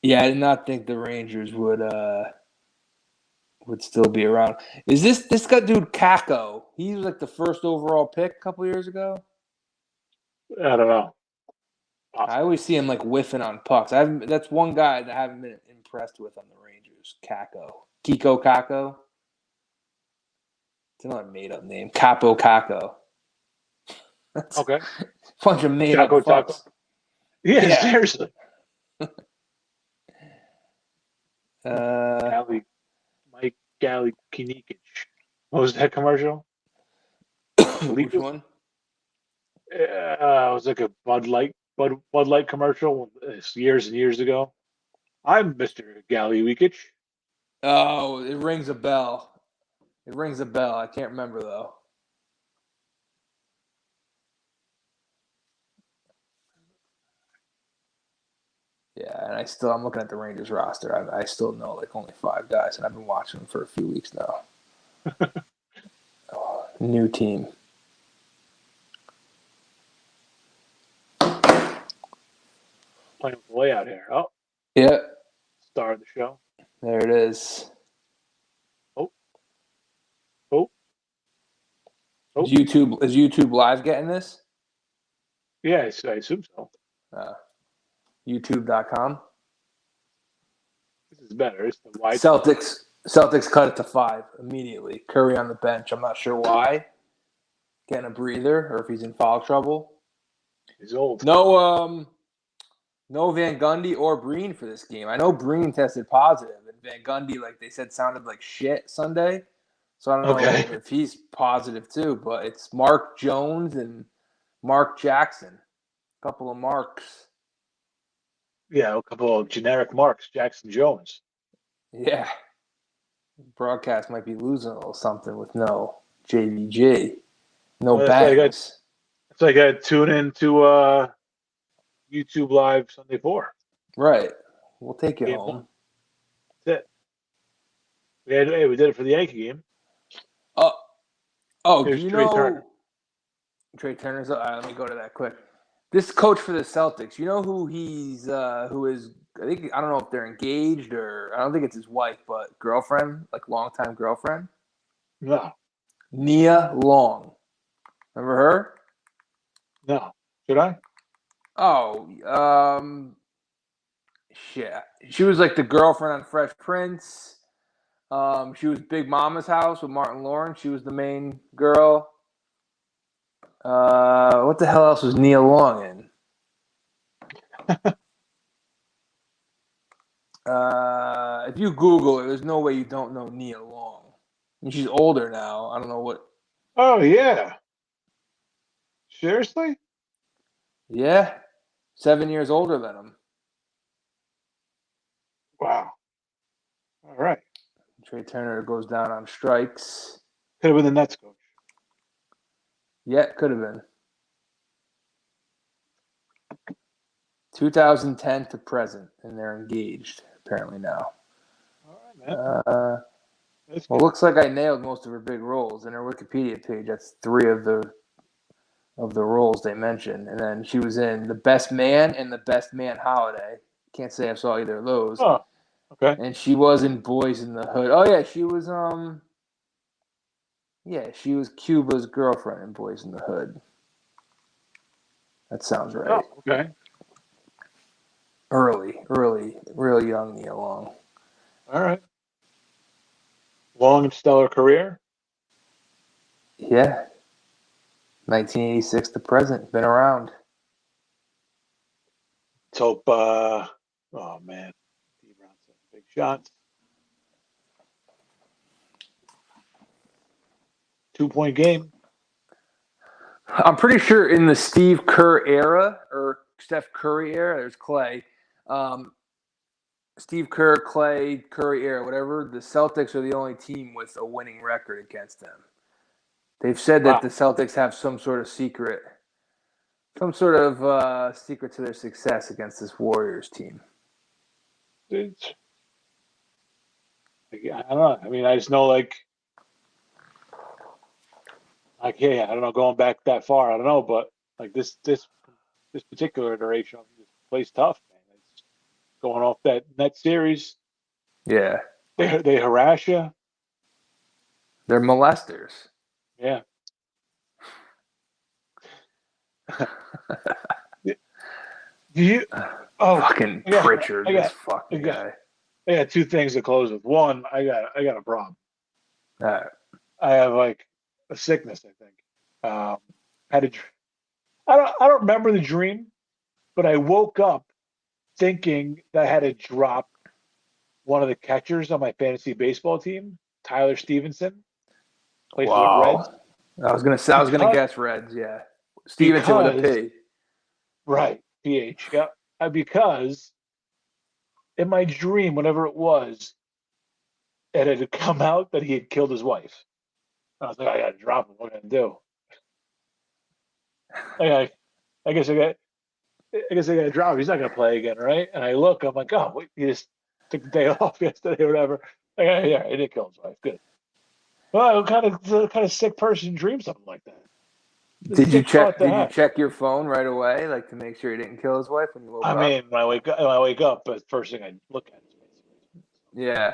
Yeah, I did not think the Rangers would still be around. Is this guy dude Kakko? He was like the first overall pick a couple years ago. I don't know. I always see him like whiffing on pucks. That's one guy that I haven't been impressed with on the Rangers. Kiko Kakko. It's another made-up name. Capo Kakko. Okay. Bunch of made-up fucks. Yeah, seriously. Mike Galikinikich. What was that commercial? Which one? It was like a Bud Light commercial years and years ago. I'm Mr. Galikinikich. Oh, it rings a bell. I can't remember though. Yeah, and I'm looking at the Rangers roster. I still know like only 5 guys, and I've been watching them for a few weeks now. New team. Playing with the layout here. Oh. Yeah. Star of the show. There it is. Oh. Is YouTube Live getting this? Yeah, I assume so. YouTube.com. This is better. It's the wide. Celtics cut it to 5 immediately. Curry on the bench. I'm not sure why. Getting a breather, or if he's in foul trouble. He's old. No Van Gundy or Breen for this game. I know Breen tested positive, and Van Gundy, like they said, sounded like shit Sunday. So I don't know if he's positive too. But it's Mark Jones and Mark Jackson. A couple of Marks. Yeah, a couple of generic Marks. Jackson Jones. Yeah. Broadcast might be losing a little something with no JVG. No bags. So I got to tune into YouTube Live Sunday 4. Right. We'll take you home. That's it. We did it for the Yankee game. Do you know Trey Turner's? Let me go to that quick. This coach for the Celtics, you know who who is? I don't know if they're engaged or I don't think it's his wife, but girlfriend, like longtime girlfriend. No. Nia Long. Remember her? No. Should I? Oh, shit. She was like the girlfriend on Fresh Prince. She was Big Mama's House with Martin Lawrence. She was the main girl. What the hell else was Nia Long in? If you Google it, there's no way you don't know Nia Long. And she's older now. I don't know what. Oh, yeah. Seriously? Yeah. 7 years older than him. Wow. All right. Trey Turner goes down on strikes. Could have been the Nets coach. Yeah, could have been. 2010 to present, and they're engaged apparently now. All right, man. Well, looks like I nailed most of her big roles in her Wikipedia page. That's 3 of the roles they mentioned, and then she was in The Best Man and The Best Man Holiday. Can't say I saw either of those. Oh, okay. And she was in Boys in the Hood. Oh yeah, she was she was Cuba's girlfriend in Boys in the Hood. That sounds right. Oh, okay. Real young Nia Long. All right. Long and stellar career. Yeah. 1986 to present. Been around. Let's hope, oh man. Big shots. 2-point game. I'm pretty sure in the Steve Kerr era or Steph Curry era, there's Clay. Steve Kerr, Clay, Curry era, whatever. The Celtics are the only team with a winning record against them. They've said that the Celtics have some sort of secret to their success against this Warriors team. I don't know. I mean, I just know I don't know, going back that far, I don't know, but like this particular iteration of this plays tough, man. It's going off that net series. Yeah. They harass you. They're molesters. Yeah. Fucking Pritchard, this fucking guy. I got 2 things to close with. One, I got a problem. All right. I have like a sickness, I think. I don't remember the dream, but I woke up thinking that I had to drop one of the catchers on my fantasy baseball team, Tyler Stevenson. Plays for the Reds. I was gonna guess Reds, yeah. Stevenson with a P. Right, PH. Yeah. Because in my dream, whenever it was, it had come out that he had killed his wife. I was like, I gotta drop him. What am I gonna do? I guess I gotta drop him. He's not gonna play again, right? And I look, I'm like, oh, wait, he just took the day off yesterday or whatever. Yeah, he did kill his wife. Good. Well, what kind of sick person dreams something like that? Did you check your phone right away, like to make sure he didn't kill his wife when you woke up? I mean, when I wake up, but first thing I look at is yeah.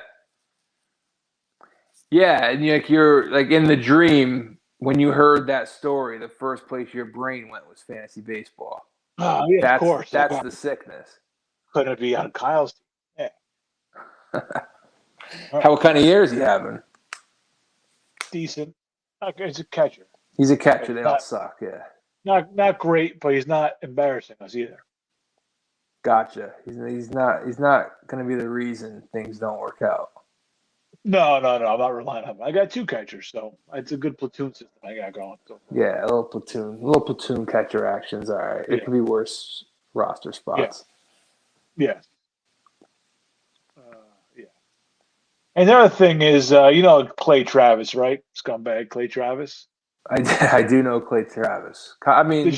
Yeah, and you're like in the dream when you heard that story, the first place your brain went was fantasy baseball. Oh, yeah, of course. That's the sickness. Couldn't be on Kyle's team. Yeah. What kind of year is he having? Decent. Okay, he's a catcher. He's a catcher. They all suck. Yeah. Not great, but he's not embarrassing us either. Gotcha. He's not going to be the reason things don't work out. No. I'm not relying on him. I got 2 catchers, so it's a good platoon system I got going. So. Yeah, a little platoon catcher actions. All right. It could be worse roster spots. Yeah. Yeah. And the other thing is, Clay Travis, right? Scumbag Clay Travis. I do know Clay Travis. I mean,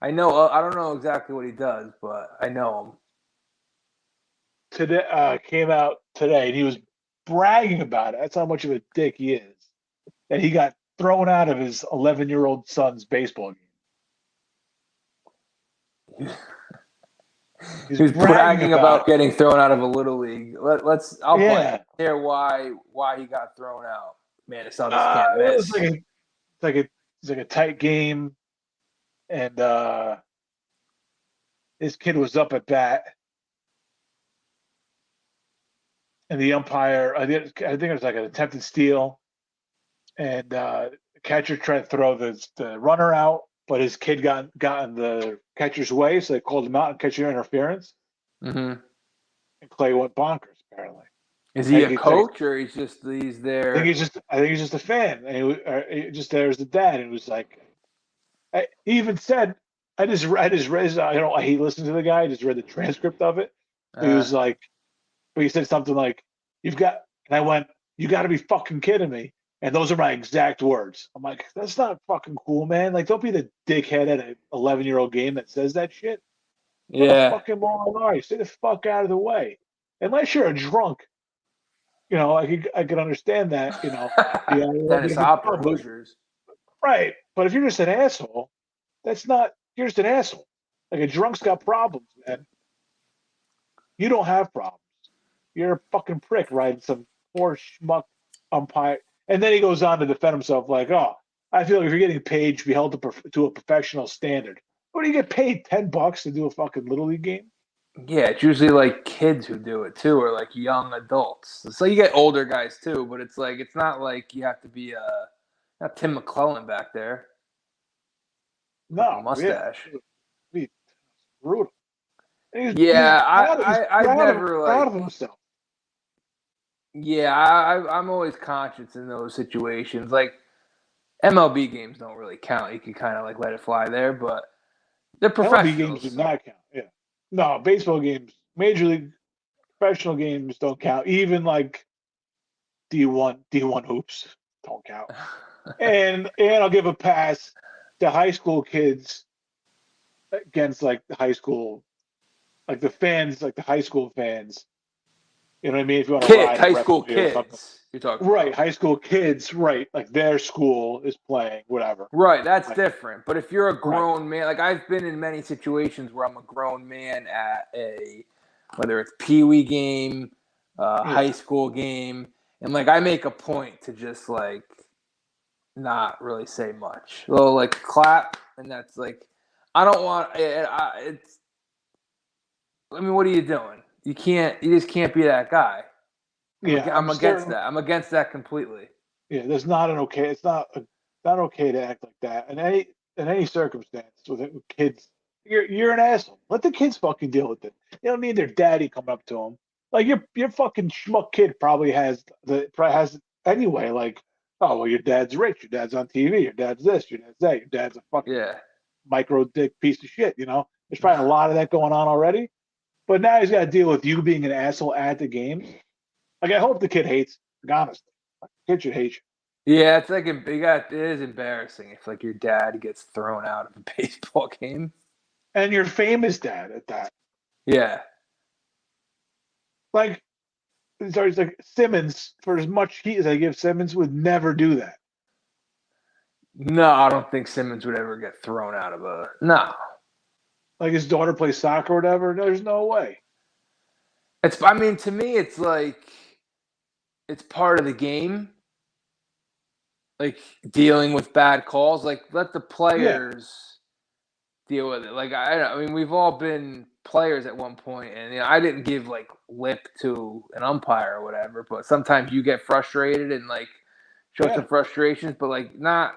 I know. I don't know exactly what he does, but I know him. Today came out today, and he was bragging about it. That's how much of a dick he is. That he got thrown out of his 11-year-old son's baseball game. He was bragging about getting thrown out of a little league. I'll play here why he got thrown out. Man, the Celtics can't miss. It's like a tight game, and this kid was up at bat, and the umpire, I think it was like an attempted steal, and the catcher tried to throw the runner out, but his kid got in the catcher's way, so they called him out and catcher interference. Mm-hmm. And Clay went bonkers. Apparently, is he a coach or he's there? I think he's just a fan. And he just there as the dad, and he was like, he even said, I just read. He listened to the guy. I just read the transcript of it. He was like, but he said something like, and I went, you got to be fucking kidding me. And those are my exact words. I'm like, that's not fucking cool, man. Like, don't be the dickhead at an 11-year-old game that says that shit. What a fucking moron are you? Stay the fuck out of the way. Unless you're a drunk. I could understand that, Dennis Hopper Hoosiers. Right. But if you're just an asshole, you're just an asshole. Like, a drunk's got problems, man. You don't have problems. You're a fucking prick riding some poor schmuck umpire. And then he goes on to defend himself like, oh, I feel like if you're getting paid to be held to a professional standard, what do you get paid $10 to do a fucking Little League game? Yeah, it's usually like kids who do it too, or like young adults. So you get older guys too, but it's not like you have to be not Tim McClellan back there. No, mustache. Yeah. Brutal. I've never proud of himself. Yeah, I'm always conscious in those situations. Like, MLB games don't really count. You can kind of like let it fly there, but they're professionals. MLB games do not count. Yeah, no, baseball games, major league, professional games don't count. Even like D1 hoops don't count. and I'll give a pass to high school kids against like the high school, like the fans, like the high school fans. You know what I mean? If you want to ride high school kids, you're talking right? about. High school kids, right? Like their school is playing, whatever. Right, that's different. But if you're a grown man, like I've been in many situations where I'm a grown man at whether it's Pee-wee game, high school game, and like I make a point to just like not really say much. Well, like clap, and that's like I don't want it's. I mean, what are you doing? You just can't be that guy. I'm against that. I'm against that completely. Yeah, there's not an okay. It's not okay to act like that in any circumstance with kids. You're an asshole. Let the kids fucking deal with it. They don't need their daddy coming up to them. Like your fucking schmuck kid probably has anyway. Like, oh well, your dad's rich. Your dad's on TV. Your dad's this. Your dad's that. Your dad's a fucking micro dick piece of shit. There's probably a lot of that going on already. But now he's got to deal with you being an asshole at the game. Like, I hope the kid hates. Like, honestly, the kid should hate you. Yeah, it's like it is embarrassing if like your dad gets thrown out of a baseball game, and your famous dad at that. Yeah, like it's like Simmons. For as much heat as I give Simmons, would never do that. No, I don't think Simmons would ever get thrown out of no. Like his daughter plays soccer or whatever. No, there's no way. To me, it's like it's part of the game. like dealing with bad calls. Like let the Yeah, players deal with it. Like I mean, we've all been players at one point, and I didn't give like lip to an umpire or whatever. But sometimes you get frustrated and like show some yeah, frustrations, but like not.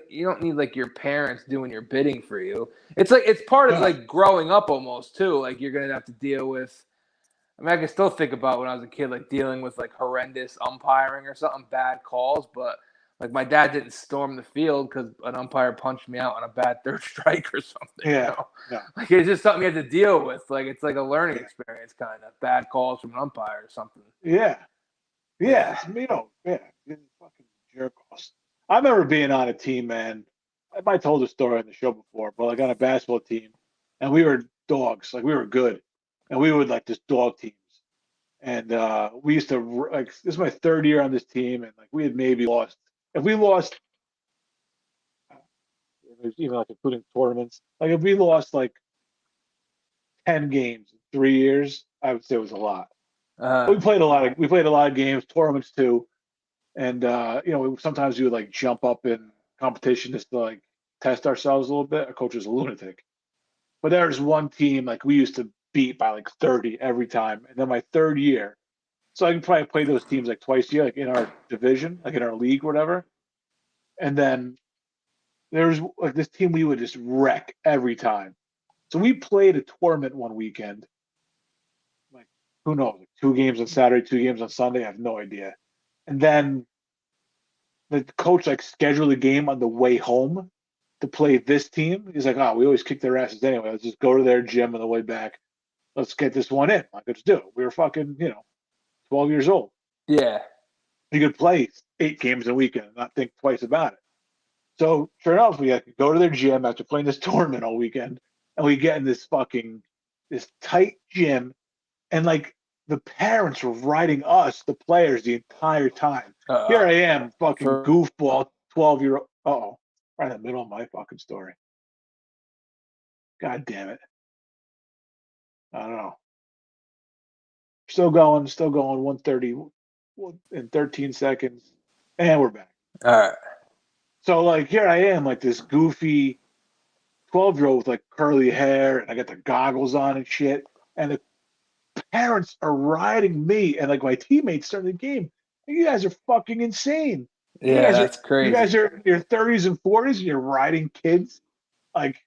You don't need like your parents doing your bidding for you. It's like it's part of no, like growing up almost too. Like you're gonna have to deal with. I mean, I can still think about when I was a kid, like dealing with like horrendous umpiring or something, bad calls. But like my dad didn't storm the field because an umpire punched me out on a bad third strike or something. yeah, no, Like it's just something you have to deal with. Like it's like a learning yeah, experience, kind of bad calls from an umpire or something. yeah, Yeah. yeah. Yeah, fucking jerk offs. I remember being on a team, man. I might have told the story on the show before, but like on a basketball team, and we were dogs, like we were good, and we would like just dog teams. And we used to like this is my third year on this team, and like we had maybe lost. If we lost, even like including tournaments, like if we lost like 10 games in 3 years, I would say it was a lot. But Uh, we played a lot of games, tournaments too, and sometimes we would like jump up in competition just to like test ourselves a little bit. Our coach was a lunatic, but there's one team like we used to beat by like 30 every time, and then my third year. So I can probably play those teams like twice a year, like in our division, like in our league, whatever. And then there's like this team we would just wreck every time. So we played a tournament one weekend. Like who knows? Like 2 games on Saturday, 2 games on Sunday. I have no idea. And then the coach like scheduled a game on the way home to play this team. He's like, "Oh, we always kick their asses anyway. Let's just go to their gym on the way back. Let's get this one in. Like let's do it." We were fucking 12 years old. yeah. You could play 8 games a weekend and not think twice about it. So sure enough, we had to go to their gym after playing this tournament all weekend, and we get in this tight gym, and like the parents were riding us, the players, the entire time. Here I am, fucking For goofball, 12-year-old. Oh, right in the middle of my fucking story. God damn it. I don't know. Still going. 130 in 13 seconds, and we're back. all right. So like here I am, like this goofy 12-year-old with like curly hair, and I got the goggles on and shit. And the parents are riding me, and like my teammates starting the game. You guys are fucking insane. Yeah, that's You guys crazy. are in your 30s and 40s, and you're riding kids. Like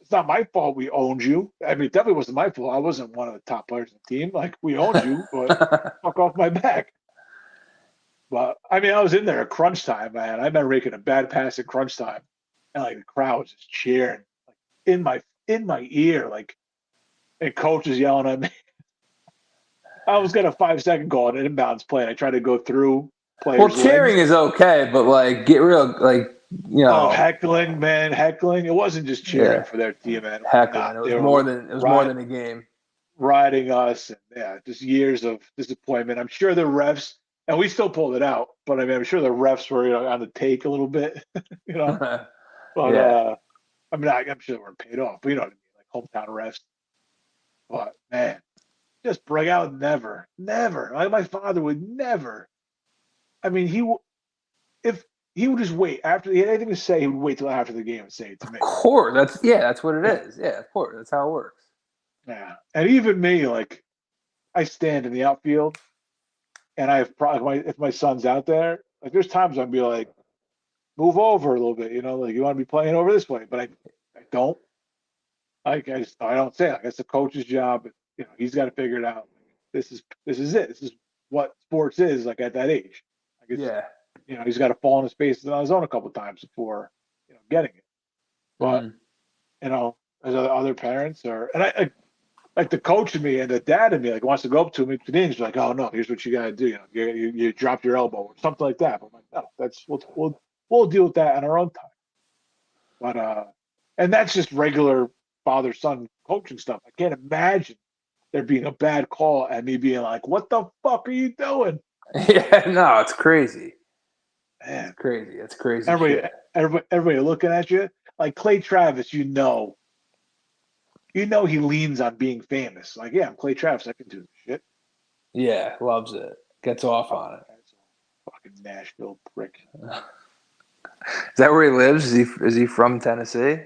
it's not my fault we owned you. I mean, it definitely wasn't my fault. I wasn't one of the top players in the team. Like we owned you, but fuck off my back. But I mean, I was in there at crunch time, man. I remember making a bad pass at crunch time, and like the crowd was just cheering, like in my ear, like, and coach is yelling at me. I was gonna 5 second goal and an inbounds play. And I tried to go through Well, players' cheering legs. is okay, but like get real, like Oh, heckling, man, heckling. It wasn't just cheering yeah, for their team, man. It was heckling. not. They were It was more ri- than a game. riding us, and yeah, just years of disappointment. I'm sure the refs, and we still pulled it out, but I mean, I'm sure the refs were on the take a little bit, you know. But Yeah, I mean, I'm sure they weren't paid off, but you know what I mean, like hometown refs. But man, just bring out never. Like my father would never. I mean, if he would just wait after he had anything to say, he would wait till after the game and say it to of me. course. That's what it Yeah, is. Yeah, of course. That's how it works. yeah. And even me, like I stand in the outfield, and I have probably if my son's out there, like there's times I'd be like, move over a little bit, like you want to be playing over this way, but I don't. Like I don't say it. Like it's the coach's job. He's got to figure it out. This is it. This is what sports is like at that age. Like it's Yeah. he's got to fall into spaces on his own a couple of times before getting it. But Mm. as other parents and I like the coach in me and the dad in me like wants to go up to me, he's like, oh no, here's what you got to do. You dropped your elbow or something like that. But I'm like, no, we'll deal with that on our own time. But and that's just regular father son coaching stuff. I can't imagine there being a bad call and me being like, what the fuck are you doing? Yeah, no, it's crazy. It's Man, crazy. It's crazy everybody, shit. everybody looking at you like Clay Travis. He leans on being famous. Like, yeah, I'm Clay Travis. I can do this shit. Yeah, loves it. Gets off Oh, on that's a fucking Nashville prick. it. Is that where he lives? Is he from Tennessee?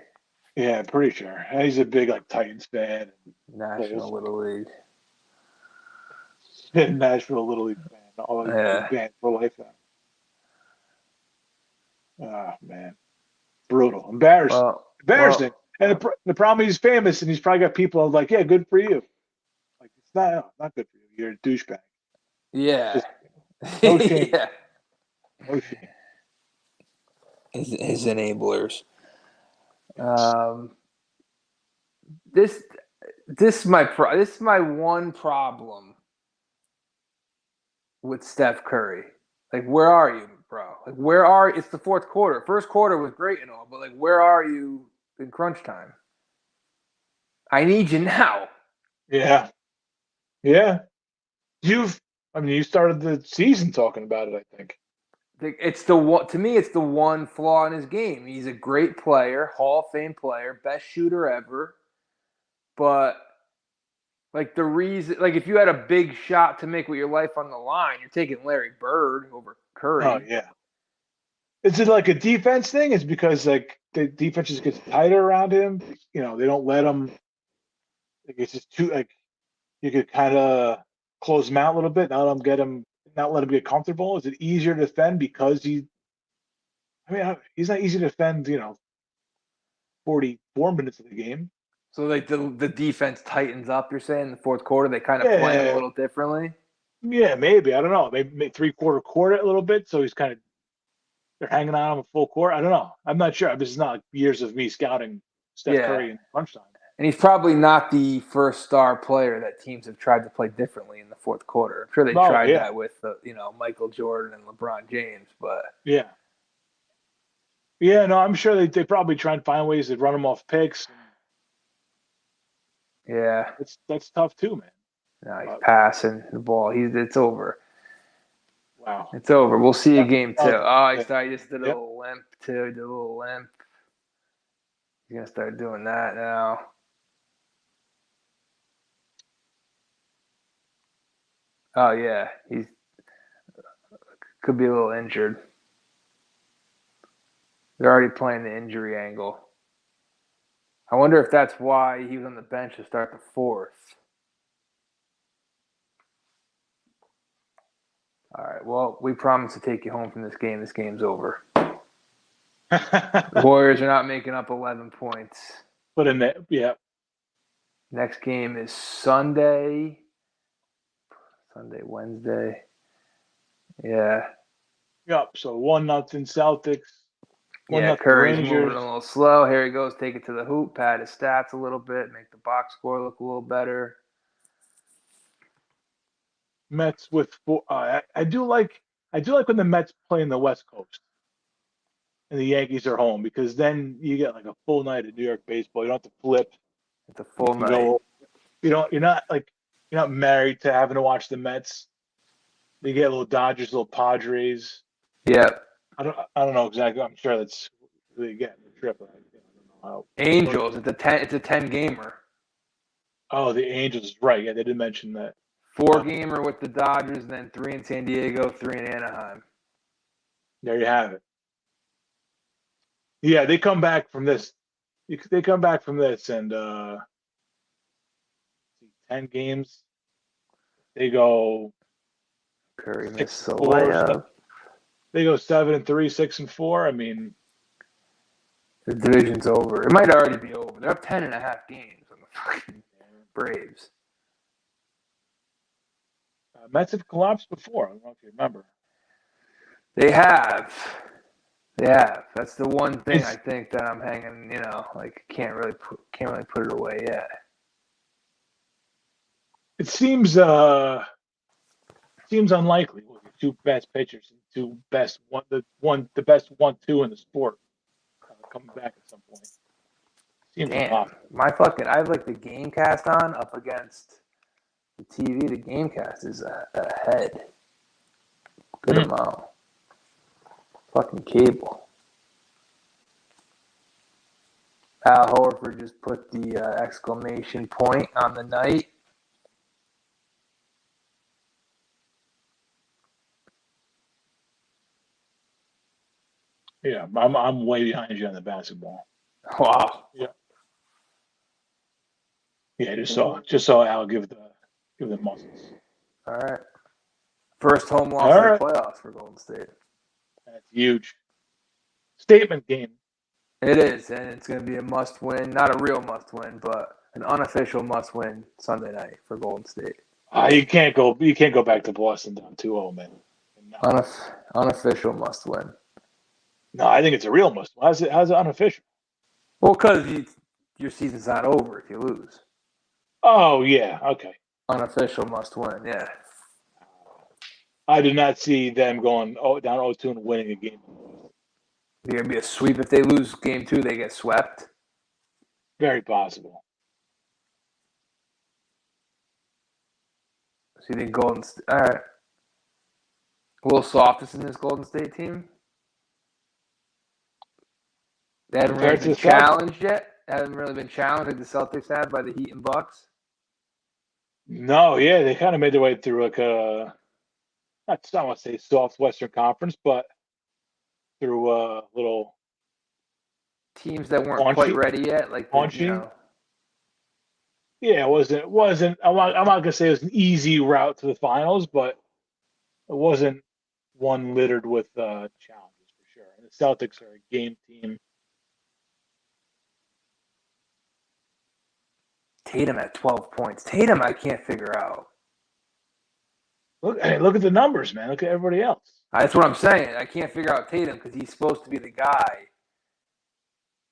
Yeah, I'm pretty sure. And he's a big like Titans fan. National Little League. Nashville Little League fan. All Yeah. banned for life now. Oh man, brutal, embarrassing, embarrassing. Well, And the problem, he's famous, and he's probably got people like, yeah, good for you. Like it's not good for you. You're a douchebag. yeah. Just no shame. Yeah. No shame. His enablers. Yes. This is my one problem with Steph Curry. Like, where are you, bro? Like, it's the fourth quarter. First quarter was great and all, but like, where are you in crunch time? I need you now. Yeah. Yeah. You started the season talking about it, I think. It's the one to me. It's the one flaw in his game. He's a great player, Hall of Fame player, best shooter ever. But like the reason, like if you had a big shot to make with your life on the line, you're taking Larry Bird over Curry. Oh yeah. Is it like a defense thing? It's because like the defense just gets tighter around him. You know, they don't let him. Like, it's just too like you could kind of close him out a little bit, not let him get comfortable. Is it easier to defend because he's not easy to defend. 44 minutes of the game. So like the defense tightens up. You're saying in the fourth quarter they kind of play him a Yeah, little differently. yeah, maybe I don't know. Maybe three-quarter court it a little bit, so they're hanging on him a full court. I don't know. I'm not sure. This is not like years of me scouting Steph Yeah, Curry in crunch time. and he's probably not the first star player that teams have tried to play differently in the fourth quarter. I'm sure they Oh tried yeah, that with Michael Jordan and LeBron James, but yeah, yeah. No, I'm sure they probably try and find ways to run him off picks. yeah, That's tough too, man. no, he's But, passing the ball. It's over. wow. It's over. We'll see you Yeah, game two. oh, Oh, yeah, he just did a yeah. little limp too. He did a little limp. He's gonna start doing that now. Oh yeah, he's could be a little injured. They're already playing the injury angle. I wonder if that's why he was on the bench to start the fourth. All right. Well, we promise to take you home from this game. This game's over. The Warriors are not making up 11 points. But in that, yeah. Next game is Sunday, Wednesday. Yeah. Yep. So 1-0 Celtics. 1-0 Yeah, Curry's moving Rangers. a little slow. Here he goes. Take it to the hoop, pad his stats a little bit, make the box score look a little better. Mets with four. I do like when the Mets play in the West Coast and the Yankees are home, because then you get like a full night of New York baseball. You don't have to flip. It's a You full can night. go. You're not married to having to watch the Mets. You get little Dodgers, little Padres. Yeah. I don't know exactly. I'm sure that's who they get in the trip. I don't know how. Angels. It's a 10 gamer. Oh, the Angels, right? Yeah, they did mention that. 4 gamer with the Dodgers, and then 3 in San Diego, 3 in Anaheim. There you have it. Yeah, they come back from this. They come back from this, and 10 games. They go Curry missed the 6-4. layup. They go 7-3, 6-4. I mean, The division's over. It might already be over. They're up 10.5 games on the fucking Braves. Mets have collapsed before. I don't know if you remember. They have. That's the one thing I think that I'm hanging. Can't really put it away yet. It seems unlikely. With the two best pitchers and the best 1-2 in the sport coming back at some point. Seems impossible. I have like the Gamecast on up against the TV. The Gamecast is ahead. Good amount. Fucking cable. Al Horford just put the exclamation point on the night. Yeah, I'm way behind you on the basketball. Wow. Yeah, just saw Al give the muscles. All right. First home loss All in the right. playoffs for Golden State. That's huge. Statement game. It is, and it's going to be a must-win. Not a real must-win, but an unofficial must-win Sunday night for Golden State. You can't go back to Boston down 2-0, man. No. Unofficial must-win. No, I think it's a real must. How's it unofficial? Well, because your season's not over if you lose. Oh yeah, okay. Unofficial must-win, yeah. I did not see them going down 0-2 and winning a game. It's going to be a sweep. If they lose game 2, they get swept. Very possible. So you think Golden State? All right. A little softness in this Golden State team. They haven't really been challenged yet. They haven't really been challenged like the Celtics have by the Heat and Bucks. No, yeah, they kind of made their way through like a, I don't want to say soft Western Conference, but through a little teams that weren't quite ready yet, like Yeah, it wasn't. I'm not gonna say it was an easy route to the finals, but it wasn't one littered with challenges for sure. And the Celtics are a game team. Tatum at 12 points. Tatum, I can't figure out. Look at the numbers, man. Look at everybody else. That's what I'm saying. I can't figure out Tatum because he's supposed to be the guy.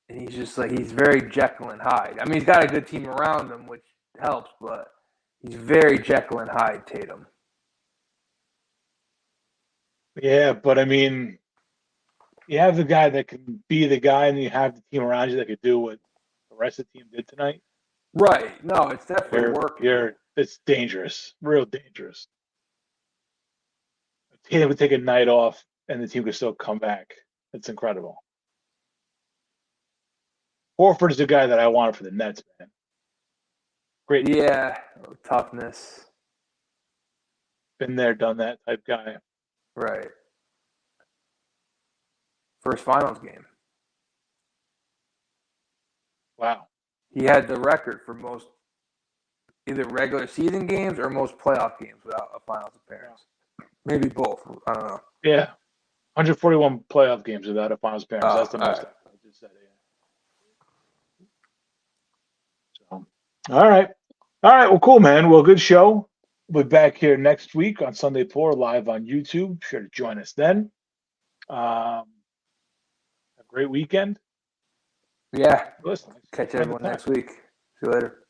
And he's just like, he's very Jekyll and Hyde. I mean, he's got a good team around him, which helps, but he's very Jekyll and Hyde, Tatum. Yeah, but I mean, you have the guy that can be the guy, and you have the team around you that could do what the rest of the team did tonight. Right. No, it's definitely working. It's dangerous, real dangerous. Tatum would take a night off, and the team could still come back. It's incredible. Horford is the guy that I wanted for the Nets, man. Great. Yeah, toughness. Been there, done that type guy. Right. First finals game. Wow. He had the record for most either regular season games or most playoff games without a finals appearance. Maybe both. I don't know. Yeah. 141 playoff games without a finals appearance. That's the most. Right. I just said, yeah. So, all right. Well, cool, man. Well, good show. We'll be back here next week on Sunday Pour live on YouTube. Be sure to join us then. A great weekend. Yeah. Listen, catch everyone next week. See you later.